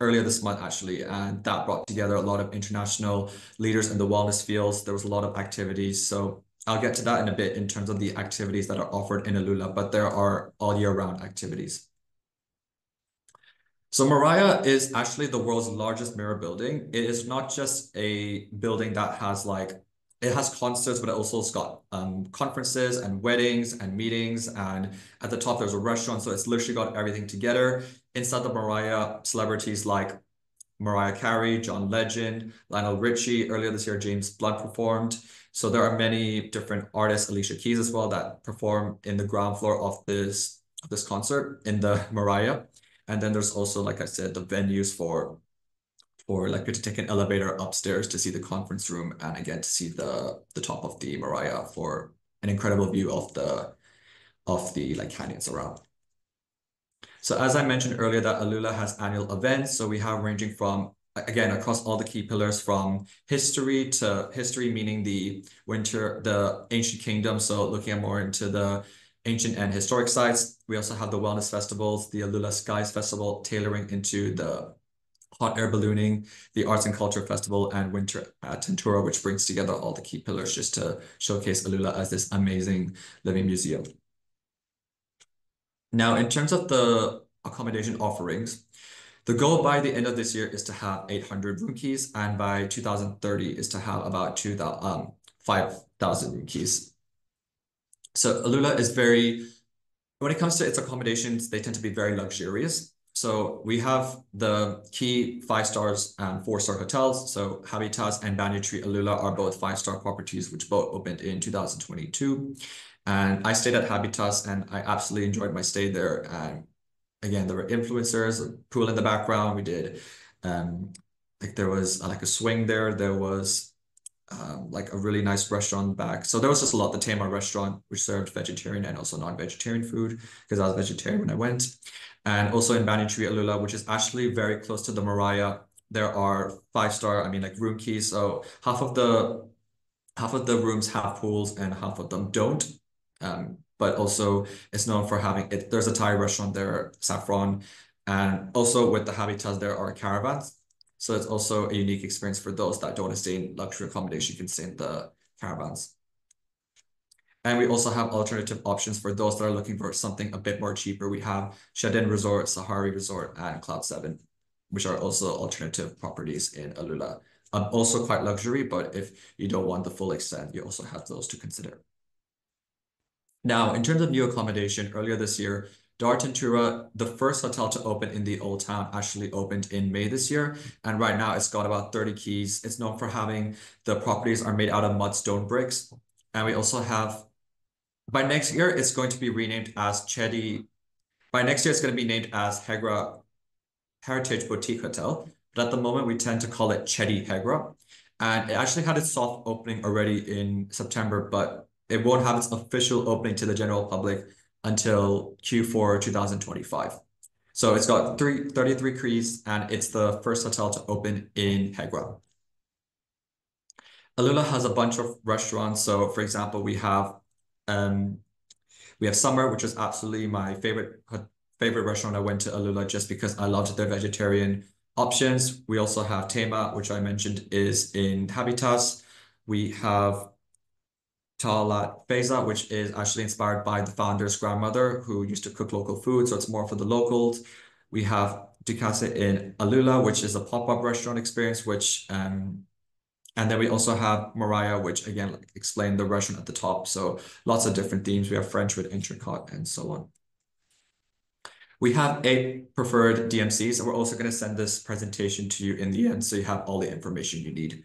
earlier this month, actually. And that brought together a lot of international leaders in the wellness fields. There was a lot of activities. So I'll get to that in a bit in terms of the activities that are offered in AlUla, but there are all year round activities. So Moriah is actually the world's largest mirror building. It is not just a building that has it has concerts, but it also has got conferences and weddings and meetings. And at the top, there's a restaurant. So it's literally got everything together. Inside the Moriah, celebrities like Mariah Carey, John Legend, Lionel Richie. Earlier this year, James Blunt performed. So there are many different artists, Alicia Keys as well, that perform in the ground floor of this concert in the Moriah. And then there's also, like I said, the venues for like you to take an elevator upstairs to see the conference room, and again to see the top of the Moriah for an incredible view of the like canyons around. So as I mentioned earlier, that AlUla has annual events. So we have ranging from, again, across all the key pillars, from history to history, meaning the ancient kingdom. So looking at more into the ancient and historic sites. We also have the wellness festivals, the AlUla Skies Festival, tailoring into the hot air ballooning, the Arts and Culture Festival, and Winter at Tentura, which brings together all the key pillars just to showcase AlUla as this amazing living museum. Now, in terms of the accommodation offerings, the goal by the end of this year is to have 800 room keys, and by 2030 is to have about 5,000 room keys. So AlUla is when it comes to its accommodations, they tend to be very luxurious. So we have the key 5-stars and 4-star hotels. So Habitas and Banyan Tree AlUla are both 5-star properties, which both opened in 2022. And I stayed at Habitas, and I absolutely enjoyed my stay there. And again, there were influencers, a pool in the background. We did, there was like a swing there. There was like a really nice restaurant back. So there was just a lot. The Tamar restaurant, which served vegetarian and also non-vegetarian food, because I was vegetarian when I went. And also in Banyan Tree AlUla, which is actually very close to the Moriah, there are 5-star, like room keys. So half of the rooms have pools and half of them don't. But also it's known for having it. There's a Thai restaurant there, Saffron, and also with the Habitats there are caravans. So it's also a unique experience for those that don't want to stay in luxury accommodation. You can stay in the caravans. And we also have alternative options for those that are looking for something a bit more cheaper. We have Shadin Resort, Sahari Resort, and Cloud 7, which are also alternative properties in AlUla. Also quite luxury, but if you don't want the full extent, you also have those to consider. Now, in terms of new accommodation, earlier this year, Dartentura, the first hotel to open in the Old Town, actually opened in May this year. And right now it's got about 30 keys. It's known for having the properties are made out of mudstone bricks. And we also have, by next year, it's going to be renamed as Chedi. By next year, it's going to be named as Hegra Heritage Boutique Hotel. But at the moment, we tend to call it Chedi Hegra. And it actually had its soft opening already in September, but it won't have its official opening to the general public until Q4 2025. So it's got 33 keys, and it's the first hotel to open in Hegra. AlUla has a bunch of restaurants. So, for example, we have Summer, which is absolutely my favorite restaurant. I went to AlUla just because I loved their vegetarian options. We also have Tema, which I mentioned is in Habitas. We have Talat Feza, which is actually inspired by the founder's grandmother who used to cook local food, so it's more for the locals. We have Ducase in AlUla, which is a pop-up restaurant experience, and then we also have Mariah, which again explained the restaurant at the top. So lots of different themes. We have French with intricate and so on. We have 8 preferred DMCs, and we're also going to send this presentation to you in the end, so you have all the information you need.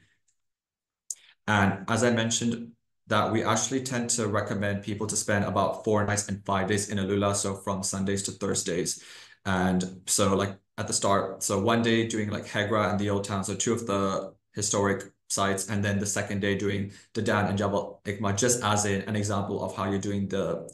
And as I mentioned, that we actually tend to recommend people to spend about 4 nights and 5 days in AlUla, so from Sundays to Thursdays. And so like at the start, so one day doing like Hegra and the Old Town, so 2 of the historic sites, and then the second day doing the Dan and Jabal Ikma, just as an example of how you're doing the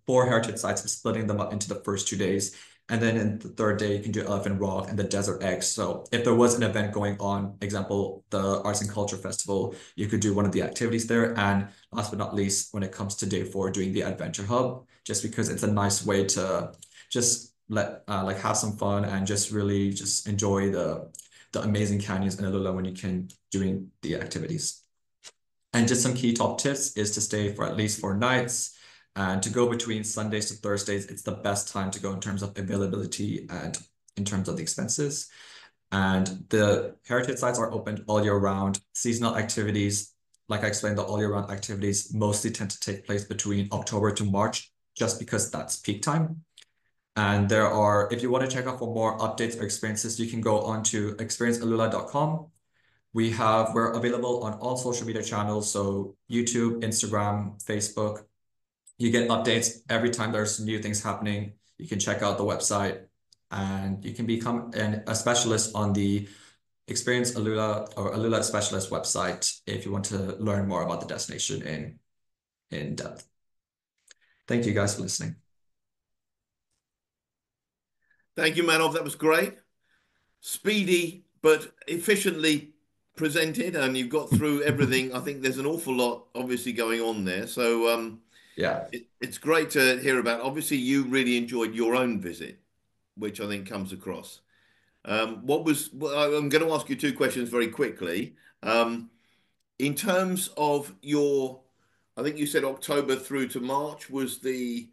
4 heritage sites, splitting them up into the first 2 days. And then in the third day, you can do Elephant Rock and the Desert X. So if there was an event going on, example, the Arts and Culture Festival, you could do one of the activities there. And last but not least, when it comes to day 4, doing the Adventure Hub, just because it's a nice way to just like have some fun and just really just enjoy the amazing canyons in AlUla when you can doing the activities. And just some key top tips is to stay for at least 4 nights. And to go between Sundays to Thursdays, it's the best time to go in terms of availability and in terms of the expenses. And the heritage sites are open all year round. Seasonal activities, like I explained, the all year round activities mostly tend to take place between October to March, just because that's peak time. And there are, if you want to check out for more updates or experiences, you can go on to experiencealula.com. We're available on all social media channels, so YouTube, Instagram, Facebook. You get updates every time there's new things happening. You can check out the website, and you can become a specialist on the Experience AlUla or AlUla Specialist website if you want to learn more about the destination in depth. Thank you guys for listening. Thank you, Manov. That was great. Speedy, but efficiently presented, and you've got through everything. I think there's an awful lot obviously going on there. So Yeah. it's great to hear about. Obviously, you really enjoyed your own visit, which I think comes across. I'm going to ask you 2 questions very quickly. In terms of I think you said October through to March was the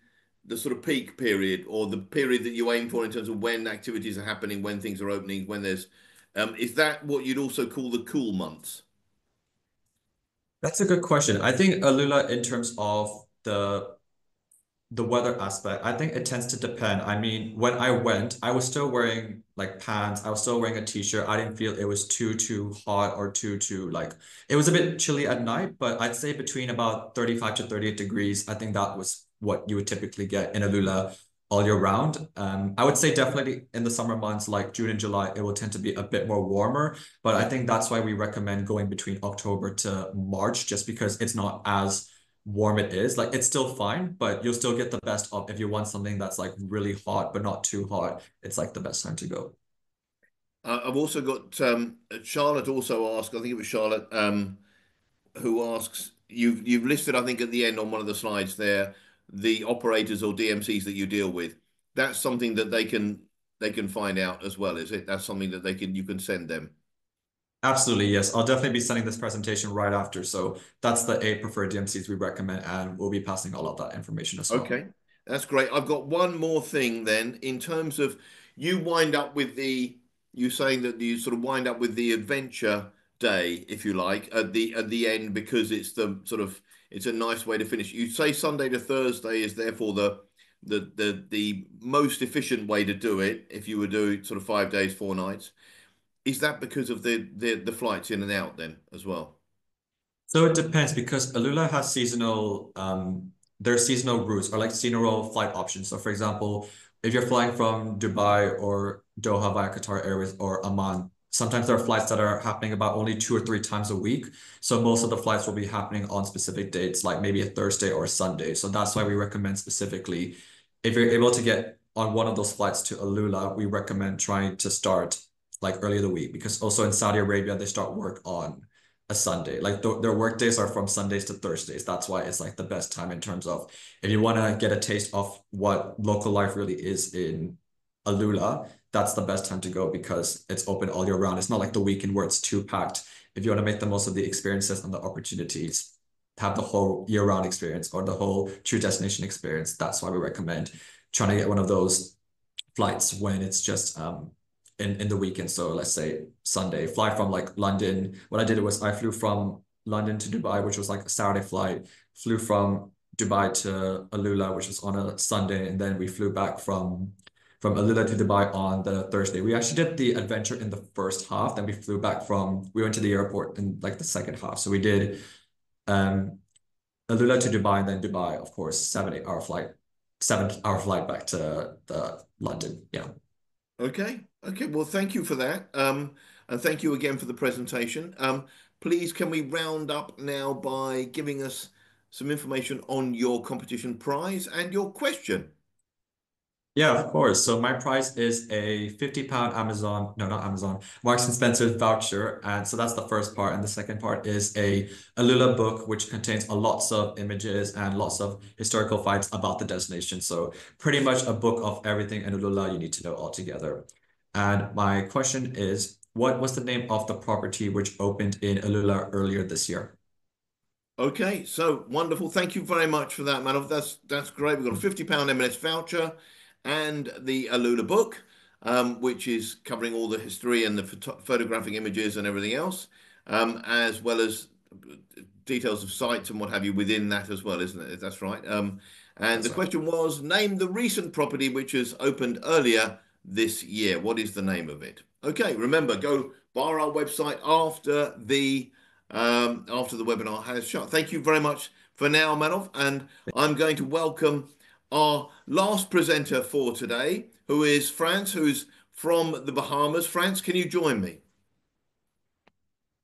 sort of peak period, or the period that you aim for in terms of when activities are happening, when things are opening, when there's, is that what you'd also call the cool months? That's a good question. I think AlUla, in terms of the weather aspect, I think it tends to depend. I mean, when I went, I was still wearing like pants. I was still wearing a t-shirt. I didn't feel it was too hot or too like, it was a bit chilly at night, but I'd say between about 35 to 38 degrees. I think that was what you would typically get in AlUla all year round. I would say definitely in the summer months like June and July, it will tend to be a bit more warmer, but I think that's why we recommend going between October to March, just because it's not as warm it is. Like it's still fine, but you'll still get the best of, if you want something that's like really hot but not too hot, it's like the best time to go. I've also got Charlotte also asked, I think it was Charlotte, who asks, you've listed, I think at the end on one of the slides there, the operators or DMCs that you deal with. That's something that they can find out as well, is it? That's something that you can send them. Absolutely, yes. I'll definitely be sending this presentation right after. So that's the 8 preferred DMCs we recommend, and we'll be passing all of that information as well. Okay, that's great. I've got one more thing then, in terms of you saying that you sort of wind up with the adventure day, if you like, at the end, because it's a nice way to finish. You say Sunday to Thursday is therefore the most efficient way to do it if you were doing sort of 5 days, 4 nights. Is that because of the flights in and out then as well? So it depends because AlUla has there's seasonal routes or like seasonal flight options. So for example, if you're flying from Dubai or Doha via Qatar Airways or Amman, sometimes there are flights that are happening about only 2 or 3 times a week. So most of the flights will be happening on specific dates, like maybe a Thursday or a Sunday. So that's why we recommend specifically, if you're able to get on one of those flights to AlUla, we recommend trying to start like early in the week because also in Saudi Arabia, they start work on a Sunday. Like their work days are from Sundays to Thursdays. That's why it's like the best time in terms of if you want to get a taste of what local life really is in AlUla, that's the best time to go because it's open all year round. It's not like the weekend where it's too packed. If you want to make the most of the experiences and the opportunities, have the whole year-round experience or the whole true destination experience, that's why we recommend trying to get one of those flights when it's just in the weekend. So let's say Sunday, fly from like London. What I did was I flew from London to Dubai, which was like a Saturday flight, flew from Dubai to AlUla, which was on a Sunday, and then we flew back from AlUla to Dubai on the Thursday. We actually did the adventure in the first half, then we went to the airport in like the second half. So we did AlUla to Dubai and then Dubai, of course, 7 hour flight back to London. Yeah. Okay. Well, thank you for that. And thank you again for the presentation. Please, can we round up now by giving us some information on your competition prize and your question? Yeah, of course. So my prize is a £50 Marks and Spencer's voucher. And so that's the first part. And the second part is a AlUla book, which contains lots of images and lots of historical facts about the destination. So pretty much a book of everything in AlUla you need to know altogether. And my question is, what was the name of the property which opened in AlUla earlier this year? Okay, so wonderful. Thank you very much for that, Manov. That's great. We've got a £50 M&S voucher and the AlUla book, which is covering all the history and the photographic images and everything else, as well as details of sites and what have you within that as well, isn't it? That's right. And the question was, name the recent property which has opened earlier this year. What is the name of it? Okay, remember, go via our website after the webinar has shut. Thank you very much for now, Manov, and I'm going to welcome our last presenter for today, who is France, who's from the Bahamas. France, can you join me?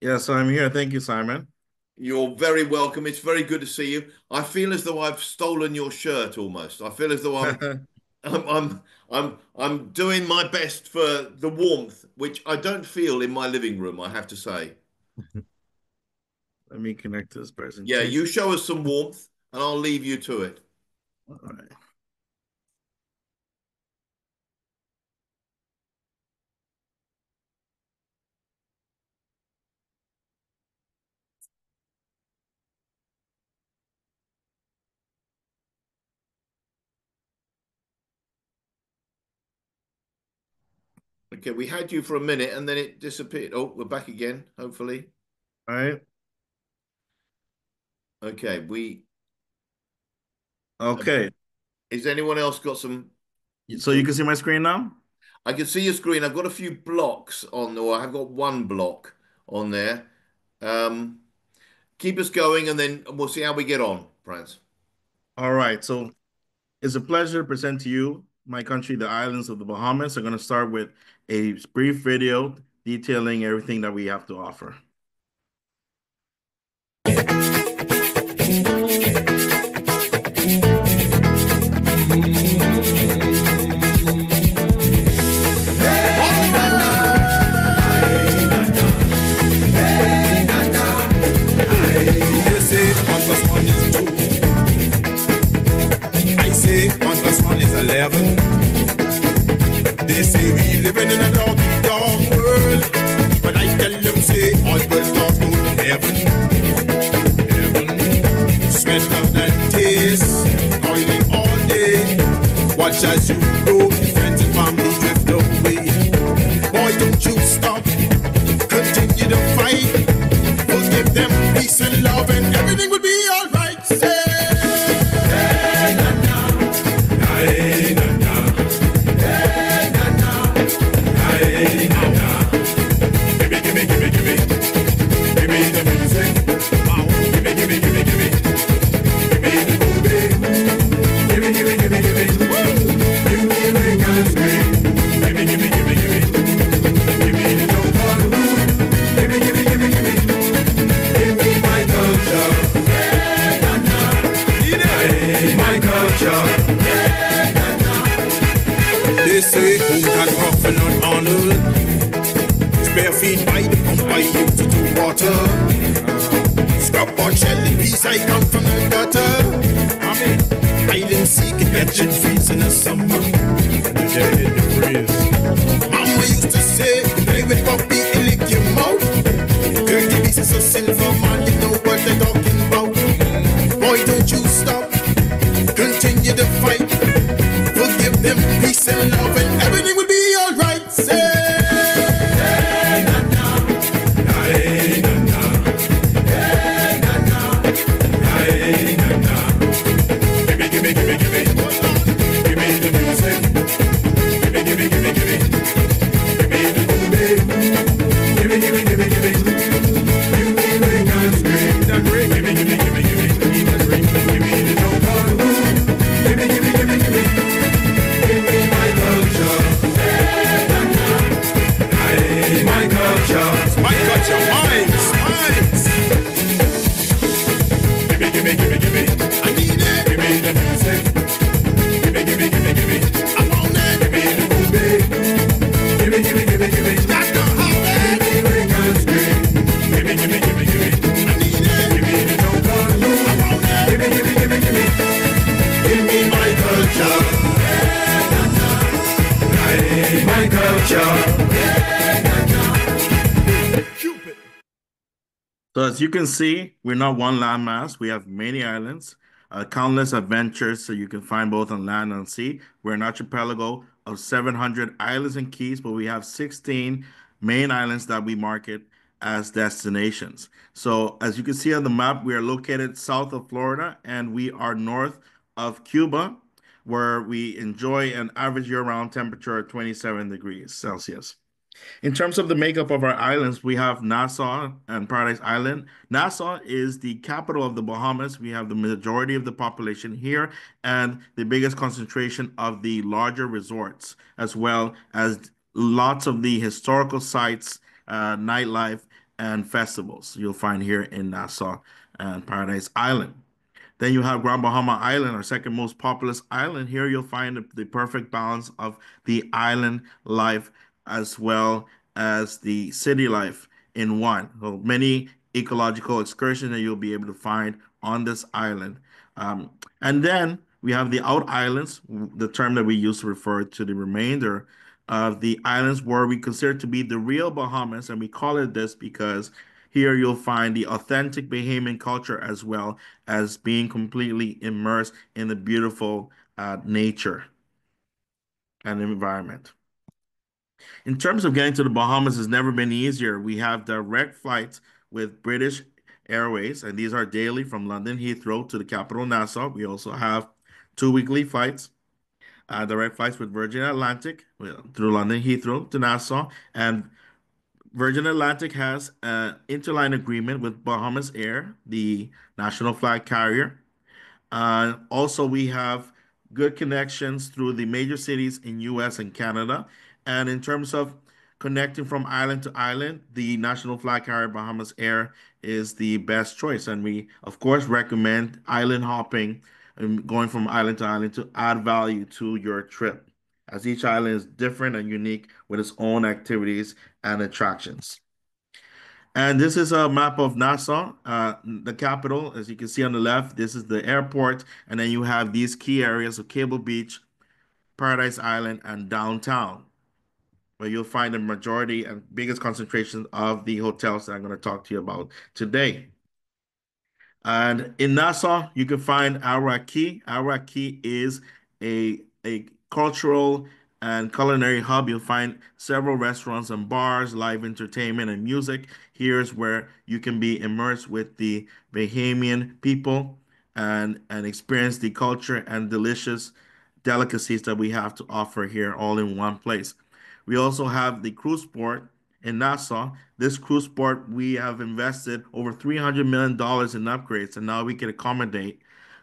Yes, I'm here. Thank you, Simon. You're very welcome. It's very good to see you. I feel as though I've stolen your shirt almost. I feel as though I'm doing my best for the warmth, which I don't feel in my living room, I have to say. Let me connect this presentation. Yeah, you show us some warmth and I'll leave you to it. All right. Okay, we had you for a minute and then it disappeared. Oh, we're back again, hopefully. All right. Okay, Okay. Is anyone else got some? So you can see my screen now? I can see your screen. I've got a few blocks on, or I've got one block on there. Keep us going and then we'll see how we get on, France. All right. So it's a pleasure to present to you my country, the islands of the Bahamas. I'm going to start with a brief video detailing everything that we have to offer. They say we living in a dog world, but I tell them say all birds don't go to heaven. Sweat love and taste, toiling all day. Watch as you grow, friends and family drift away. Boy, don't you stop, continue to fight. Forgive them peace and love, and everything will be all right. Say, hey, na, na. they say, who can offer not Arnold? Bare feet by the pump I used to do water. Scrub or shelly piece, I come from the gutter. Island seeking, catching freeze in the summer. Mama used to say, play with puppy and lick your mouth. 30 pieces of silver, man, you know what they're talking about. Boy, don't you stop, continue the fight. Forgive them, peace and love, and everything will be alright. Say. So as you can see, we're not one landmass. We have many islands, countless adventures so you can find both on land and sea. We're an archipelago of 700 islands and keys, but we have 16 main islands that we market as destinations. So as you can see on the map, we are located south of Florida and we are north of Cuba, where we enjoy an average year-round temperature of 27 degrees Celsius. In terms of the makeup of our islands, we have Nassau and Paradise Island. Nassau is the capital of the Bahamas. We have the majority of the population here and the biggest concentration of the larger resorts, as well as lots of the historical sites, nightlife, and festivals you'll find here in Nassau and Paradise Island. Then you have Grand Bahama Island, our second most populous island. Here you'll find the perfect balance of the island life as well as the city life in one. So many ecological excursions that you'll be able to find on this island. And then we have the out islands, the term that we use to refer to the remainder of the islands where we consider to be the real Bahamas. And we call it this because here you'll find the authentic Bahamian culture as well as being completely immersed in the beautiful nature and environment. In terms of getting to the Bahamas, it's never been easier. We have direct flights with British Airways, and these are daily from London Heathrow to the capital, Nassau. We also have 2 weekly flights, direct flights with Virgin Atlantic through London Heathrow to Nassau. And Virgin Atlantic has an interline agreement with Bahamas Air, the national flag carrier. Also, we have good connections through the major cities in US and Canada. And in terms of connecting from island to island, the national flag carrier Bahamas Air is the best choice. And we, of course, recommend island hopping and going from island to island to add value to your trip, as each island is different and unique with its own activities and attractions. And this is a map of Nassau, the capital. As you can see on the left, this is the airport. And then you have these key areas of Cable Beach, Paradise Island, and downtown, where you'll find the majority and biggest concentration of the hotels that I'm going to talk to you about today. And in Nassau, you can find Aura Key. Aura Key is a cultural and culinary hub. You'll find several restaurants and bars, live entertainment and music. Here's where you can be immersed with the Bahamian people and experience the culture and delicious delicacies that we have to offer here all in one place. We also have the cruise port in Nassau. This cruise port, we have invested over $300 million in upgrades, and now we can accommodate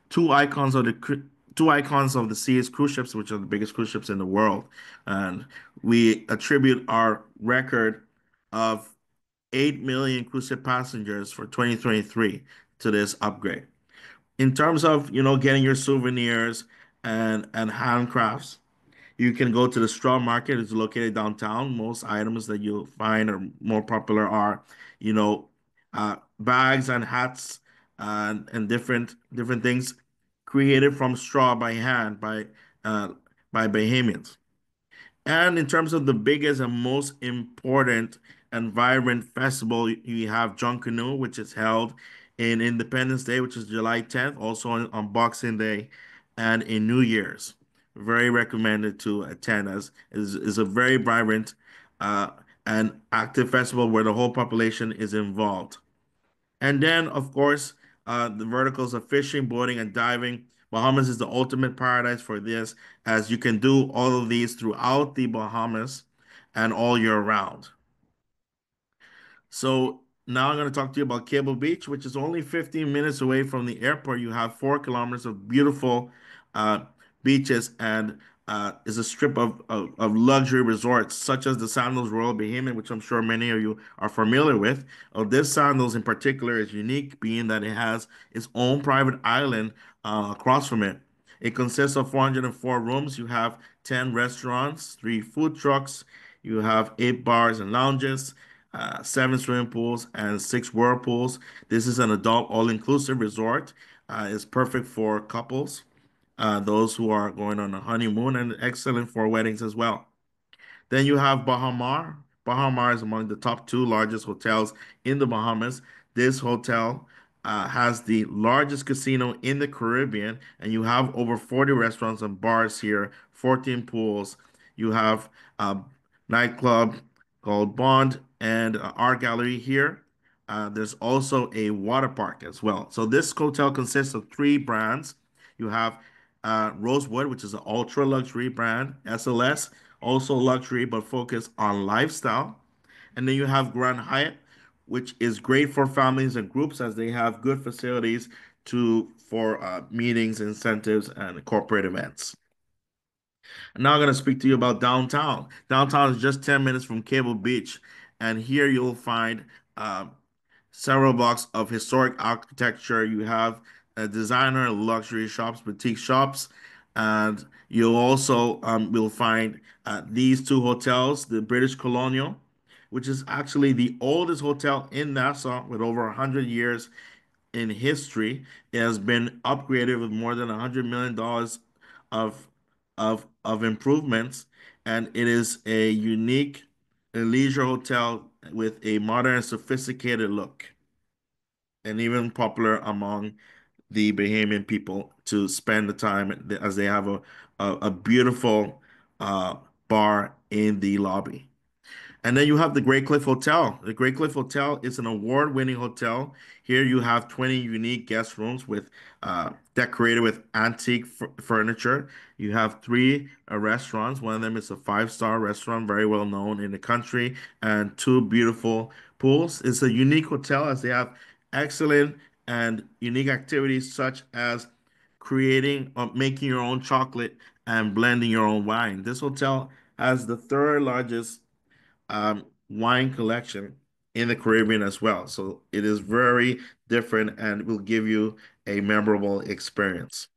two icons of the seas cruise ships, which are the biggest cruise ships in the world. And we attribute our record of 8 million cruise ship passengers for 2023 to this upgrade. In terms of, getting your souvenirs and handcrafts, You can go to the straw market. It's located downtown. Most items that you'll find are more popular are, you know, bags and hats and different things created from straw by hand uh, by Bahamians. And in terms of the biggest and most important and vibrant festival, you have John Canoe, which is held in Independence Day, which is July 10th, also on Boxing Day and in New Year's. Very recommended to attend as is a very vibrant uh, and active festival where the whole population is involved. And then, of course, the verticals of fishing, boating, and diving. Bahamas is the ultimate paradise for this, as you can do all of these throughout the Bahamas and all year round. So now I'm going to talk to you about Cable Beach, which is only 15 minutes away from the airport. You have 4 kilometers of beautiful uh, beaches and is a strip of luxury resorts, such as the Sandals Royal Bahamian, which I'm sure many of you are familiar with. This Sandals in particular is unique, being that it has its own private island across from it. It consists of 404 rooms. You have 10 restaurants, 3 food trucks. You have 8 bars and lounges, 7 swimming pools, and 6 whirlpools. This is an adult all-inclusive resort. It's perfect for couples, those who are going on a honeymoon, and excellent for weddings as well. Then you have Bahamar. Bahamar is among the top 2 largest hotels in the Bahamas. This hotel has the largest casino in the Caribbean, and you have over 40 restaurants and bars here, 14 pools. You have a nightclub called Bond and art gallery here. There's also a water park as well. So this hotel consists of 3 brands. You have Rosewood, which is an ultra luxury brand, SLS, also luxury but focused on lifestyle. And then you have Grand Hyatt, which is great for families and groups as they have good facilities to for meetings, incentives, and corporate events. And now I'm going to speak to you about downtown. Downtown is just 10 minutes from Cable Beach, and here you'll find uh, several blocks of historic architecture. You have designer luxury shops, boutique shops, and you'll also will find these 2 hotels, the British Colonial, which is actually the oldest hotel in Nassau with over 100 years in history. It has been upgraded with more than $100 million of of improvements, and it is a unique leisure hotel with a modern and sophisticated look, and even popular among the Bahamian people to spend the time as they have a beautiful uh, bar in the lobby. And then you have the Great Cliff Hotel. The Great Cliff Hotel is an award-winning hotel. Here you have 20 unique guest rooms with decorated with antique furniture. You have 3 restaurants. One of them is a 5-star restaurant, very well known in the country, and 2 beautiful pools. It's a unique hotel as they have excellent and unique activities such as creating or making your own chocolate and blending your own wine. This hotel has the third largest wine collection in the Caribbean as well. So it is very different and will give you a memorable experience.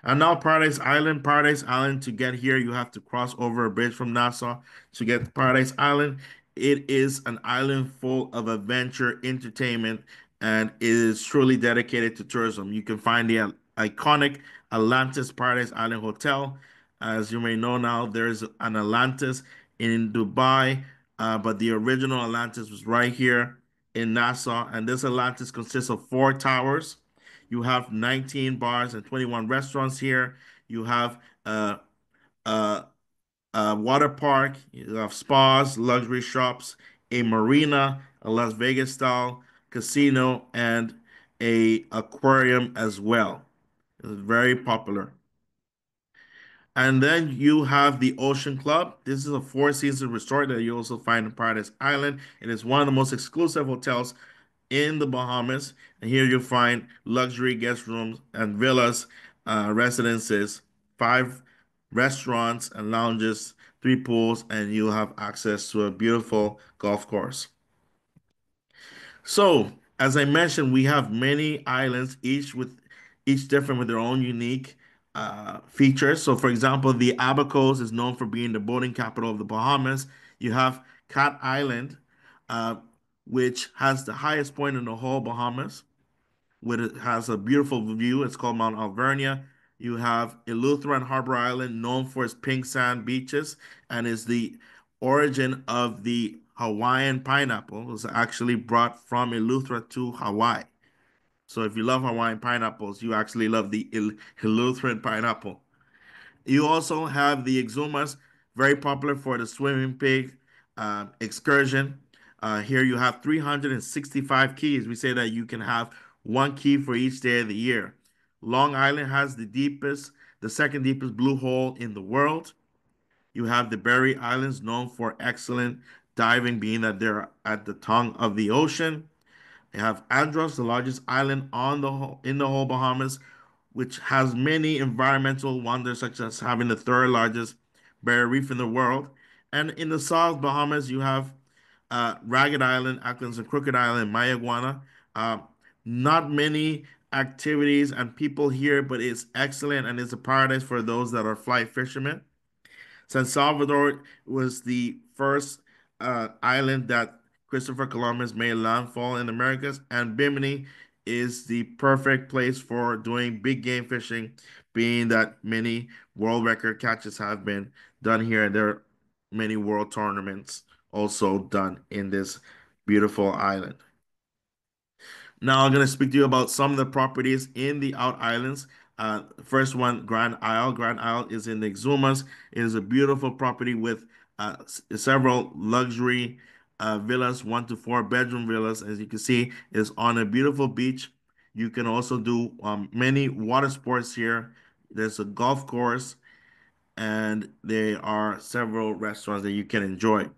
And now Paradise Island. Paradise Island, to get here, you have to cross over a bridge from Nassau to get to Paradise Island. It is an island full of adventure, entertainment, and it is truly dedicated to tourism. You can find the iconic Atlantis Paradise Island Hotel. As you may know now, there's an Atlantis in Dubai, but the original Atlantis was right here in Nassau. And this Atlantis consists of 4 towers. You have 19 bars and 21 restaurants here. You have a, a water park. You have spas, luxury shops, a marina, a Las Vegas style casino, and a aquarium as well. It's very popular. And then you have the Ocean Club. This is a four-season resort that you also find in Paradise Island. It is one of the most exclusive hotels in the Bahamas. And here you'll find luxury guest rooms and villas, residences, 5 restaurants and lounges, 3 pools, and you'll have access to a beautiful golf course. So, as I mentioned, we have many islands, each different with their own unique features. So, for example, the Abacos is known for being the boating capital of the Bahamas. You have Cat Island, uh, which has the highest point in the whole Bahamas. It has a beautiful view. It's called Mount Alvernia. You have Eleuthera and Harbor Island, known for its pink sand beaches, and is the origin of the Hawaiian pineapple. It was actually brought from Eleuthera to Hawaii. So if you love Hawaiian pineapples, you actually love the Eleutheran pineapple. You also have the Exumas, very popular for the swimming pig excursion. Here you have 365 keys. We say that you can have one key for each day of the year. Long Island has the second deepest blue hole in the world. You have the Berry Islands, known for excellent diving, being that they're at the tongue of the ocean. You have Andros, the largest island in the whole Bahamas, which has many environmental wonders, such as having the third largest barrier reef in the world. And in the South Bahamas, you have Ragged Island, Acklands and Crooked Island, Mayaguana. Uh, Not many activities and people here, but it's excellent and it's a paradise for those that are fly fishermen. San Salvador was the first island that Christopher Columbus made landfall in Americas, and Bimini is the perfect place for doing big game fishing, being that many world record catches have been done here. There are many world tournaments also done in this beautiful island. Now I'm going to speak to you about some of the properties in the Out Islands. First one, Grand Isle. Grand Isle is in the Exumas. It is a beautiful property with several luxury villas, 1 to 4 bedroom villas. As you can see, is on a beautiful beach. You can also do many water sports here. There's a golf course, and there are several restaurants that you can enjoy.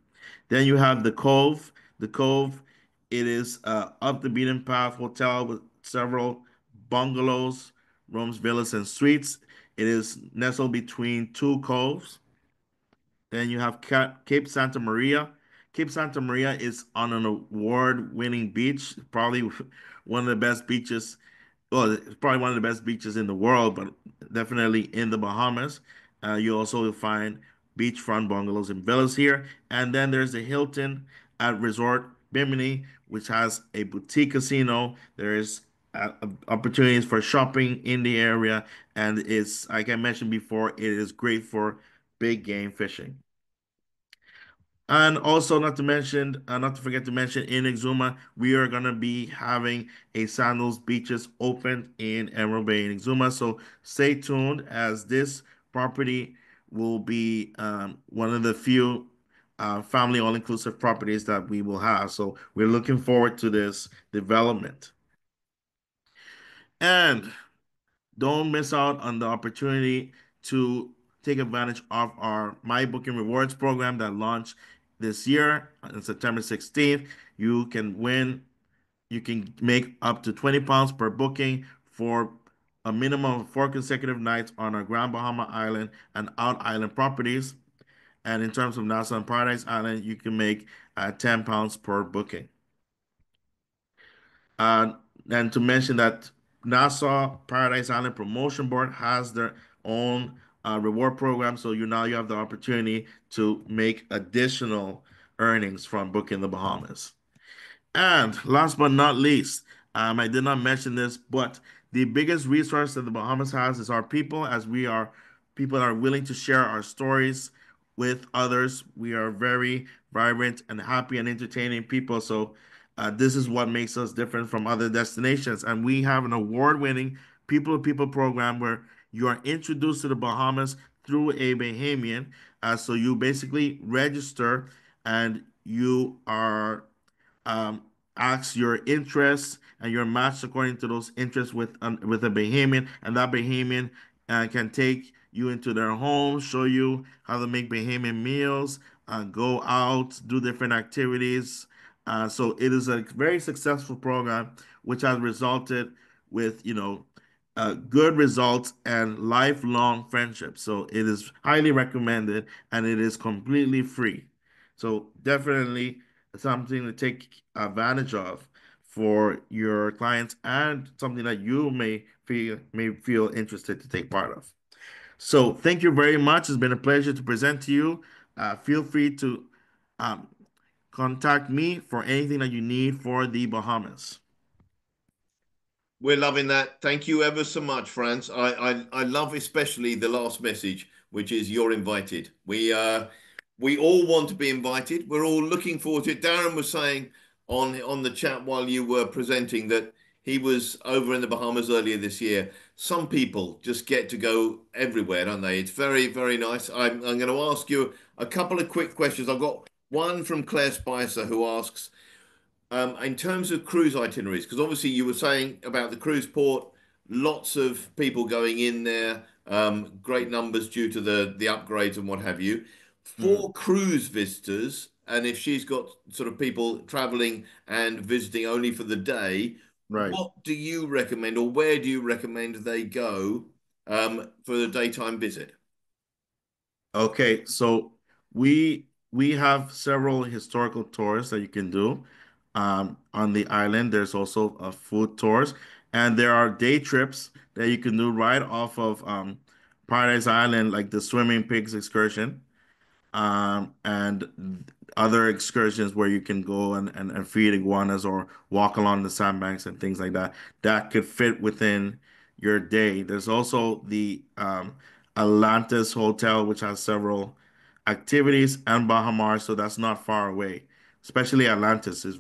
Then you have the Cove. The Cove, it is up the beaten path hotel with several bungalows, rooms, villas, and suites. It is nestled between two coves. Then you have Cape Santa Maria. Cape Santa Maria is on an award-winning beach, probably one of the best beaches. Well, it's probably one of the best beaches in the world, but definitely in the Bahamas. You also will find beachfront bungalows and villas here. And then there's the Hilton at Resort Bimini, which has a boutique casino. There is opportunities for shopping in the area, and it's like I mentioned before, it is great for big game fishing. And also, not to forget to mention, in Exuma, we are going to be having a Sandals Beaches open in Emerald Bay in Exuma. So stay tuned, as this property will be one of the few family all-inclusive properties that we will have. So we're looking forward to this development. And don't miss out on the opportunity to take advantage of our My Booking Rewards program that launched this year on September 16th. You can make up to £20 per booking for a minimum of 4 consecutive nights on our Grand Bahama Island and Out Island properties. And in terms of Nassau and Paradise Island, you can make £10 per booking. Uh, and to mention that Nassau Paradise Island Promotion Board has their own reward program, so you have the opportunity to make additional earnings from booking the Bahamas. And last but not least, I did not mention this, but the biggest resource that the Bahamas has is our people, as we are people that are willing to share our stories with others. We are very vibrant and happy and entertaining people. So this is what makes us different from other destinations. And we have an award-winning people-to-people program where you are introduced to the Bahamas through a Bahamian. So you basically register and you are ask your interests, and you're matched according to those interests with a Bahamian, and that Bahamian can take you into their home, show you how to make Bahamian meals, go out, do different activities. So it is a very successful program, which has resulted with good results and lifelong friendships. So it is highly recommended, and it is completely free. So definitely something to take advantage of for your clients, and something that you may feel interested to take part of. So thank you very much. It's been a pleasure to present to you. Feel free to um, contact me for anything that you need for the Bahamas. We're loving that. Thank you ever so much, Franz. I love especially the last message, which is you're invited. We all want to be invited. We're all looking forward to it. Darren was saying on the chat while you were presenting that he was over in the Bahamas earlier this year. Some people just get to go everywhere, don't they? It's very, very nice. I'm going to ask you a couple of quick questions. I've got one from Claire Spicer who asks, in terms of cruise itineraries, because obviously you were saying about the cruise port, lots of people going in there, great numbers due to the upgrades and what have you. Mm, For cruise visitors, and if she's got sort of people traveling and visiting only for the day, right. what do you recommend, or where do you recommend they go for the daytime visit? Okay, so we have several historical tours that you can do on the island. There's also food tours, and there are day trips that you can do right off of Paradise Island, like the swimming pigs excursion, and other excursions where you can go and feed iguanas or walk along the sandbanks and things like that. That could fit within your day. There's also the Atlantis Hotel, which has several activities, and Bahamar, so that's not far away. Especially Atlantis is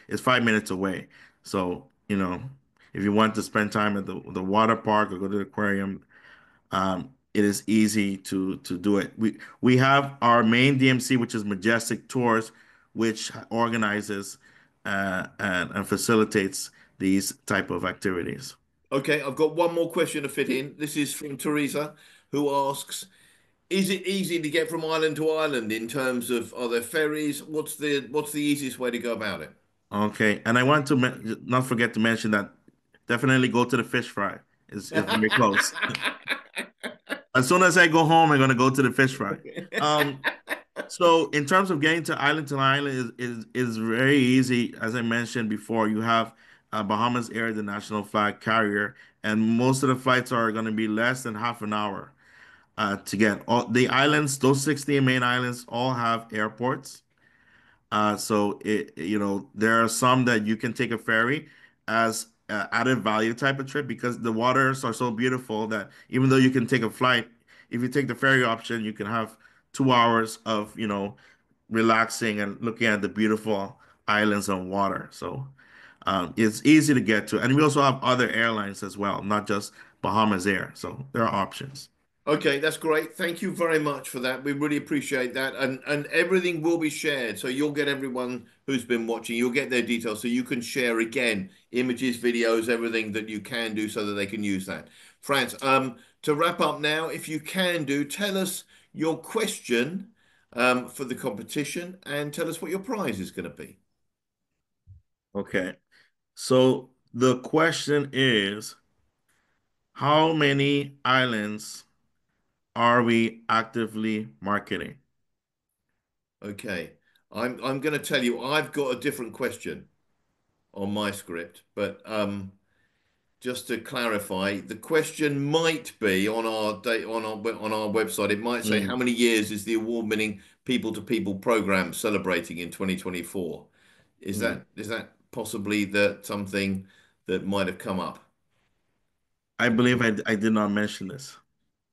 it's 5 minutes away. So, if you want to spend time at the water park or go to the aquarium, it is easy to do it. We have our main DMC, which is Majestic Tours, which organizes and facilitates these type of activities. Okay, I've got one more question to fit in. This is from Teresa, who asks, is it easy to get from island to island in terms of are there ferries? What's the easiest way to go about it? Okay, and I want to not forget to mention that definitely go to the fish fry. It's very close. As soon as I go home, I'm gonna go to the fish fry. Um, So in terms of getting to island is very easy. As I mentioned before, you have Bahamas Air, the national flag carrier, and most of the flights are going to be less than half an hour to get. All the islands, those 16 main islands, all have airports. So there are some that you can take a ferry as added value type of trip because the waters are so beautiful that even though you can take a flight, if you take the ferry option, you can have 2 hours of relaxing and looking at the beautiful islands and water. So it's easy to get to, and we also have other airlines as well, not just Bahamas Air. So there are options. Okay, that's great. Thank you very much for that. We really appreciate that. And everything will be shared. So you'll get everyone who's been watching, you'll get their details so you can share again images, videos, everything that you can do so that they can use that. France, to wrap up now, if you can do, tell us your question for the competition and tell us what your prize is going to be. Okay. So the question is, how many islands are we actively marketing? Okay. I'm going to tell you, I've got a different question on my script, but just to clarify, the question might be on our date on our website. It might say how Mm, many years is the award-winning People to People program celebrating in 2024? Is mm. that possibly that something that might have come up? I believe I did not mention this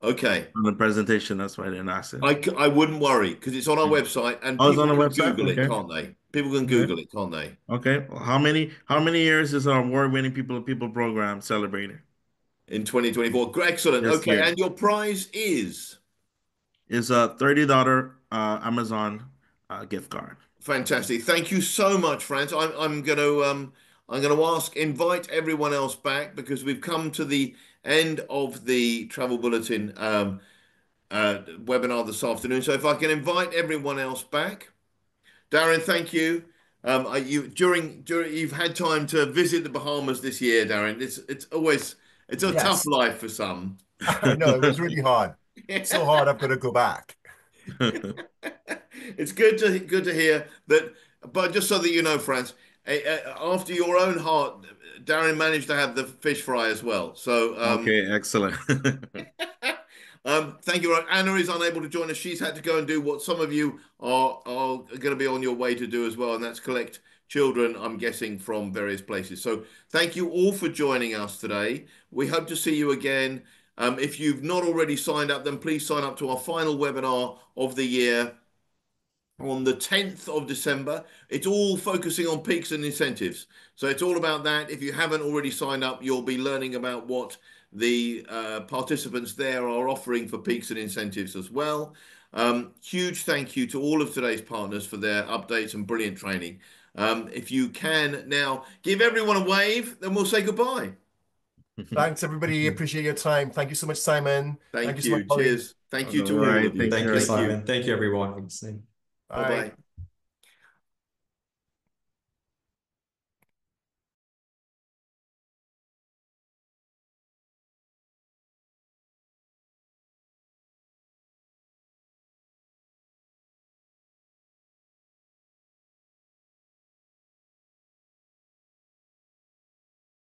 Okay. on the presentation. That's why I didn't ask it. I wouldn't worry because it's on our Mm. website and Oh, it's people on the can website? Google it, Okay. can't they? People can Okay. Google it, can't they? Okay. Well, how many years is our award-winning People to People program celebrating? In 2024. Excellent. This Okay, year. and your prize is Is a $30 Amazon gift card. fantastic. Thank you so much, Franz. I'm gonna invite everyone else back because we've come to the end of the Travel Bulletin webinar this afternoon. So if I can invite everyone else back, Darren, thank you. During you've had time to visit the Bahamas this year, Darren. It's a tough Yes, life for some. I know it was really hard. So hard, I've got to go back. It's good to hear that. But just so that you know, Franz, after your own heart, Darren managed to have the fish fry as well. So Okay, excellent. Thank you. Anna is unable to join us. She's had to go and do what some of you are going to be on your way to do as well, and that's collect children, I'm guessing, from various places. So thank you all for joining us today. We hope to see you again. If you've not already signed up, then please sign up to our final webinar of the year on the 10th of December. It's all focusing on peaks and incentives. So it's all about that. If you haven't already signed up, you'll be learning about what the participants there are offering for peaks and incentives as well. Huge thank you to all of today's partners for their updates and brilliant training. If you can now give everyone a wave, then we'll say goodbye. Thanks, everybody. Appreciate your time. Thank you so much, Simon. Thank you so you. much, Holly. Cheers. Thank you to All all right, of you. take Thank care. you, Thank you. Simon. Thank you, everyone, for listening. Bye. Bye-bye.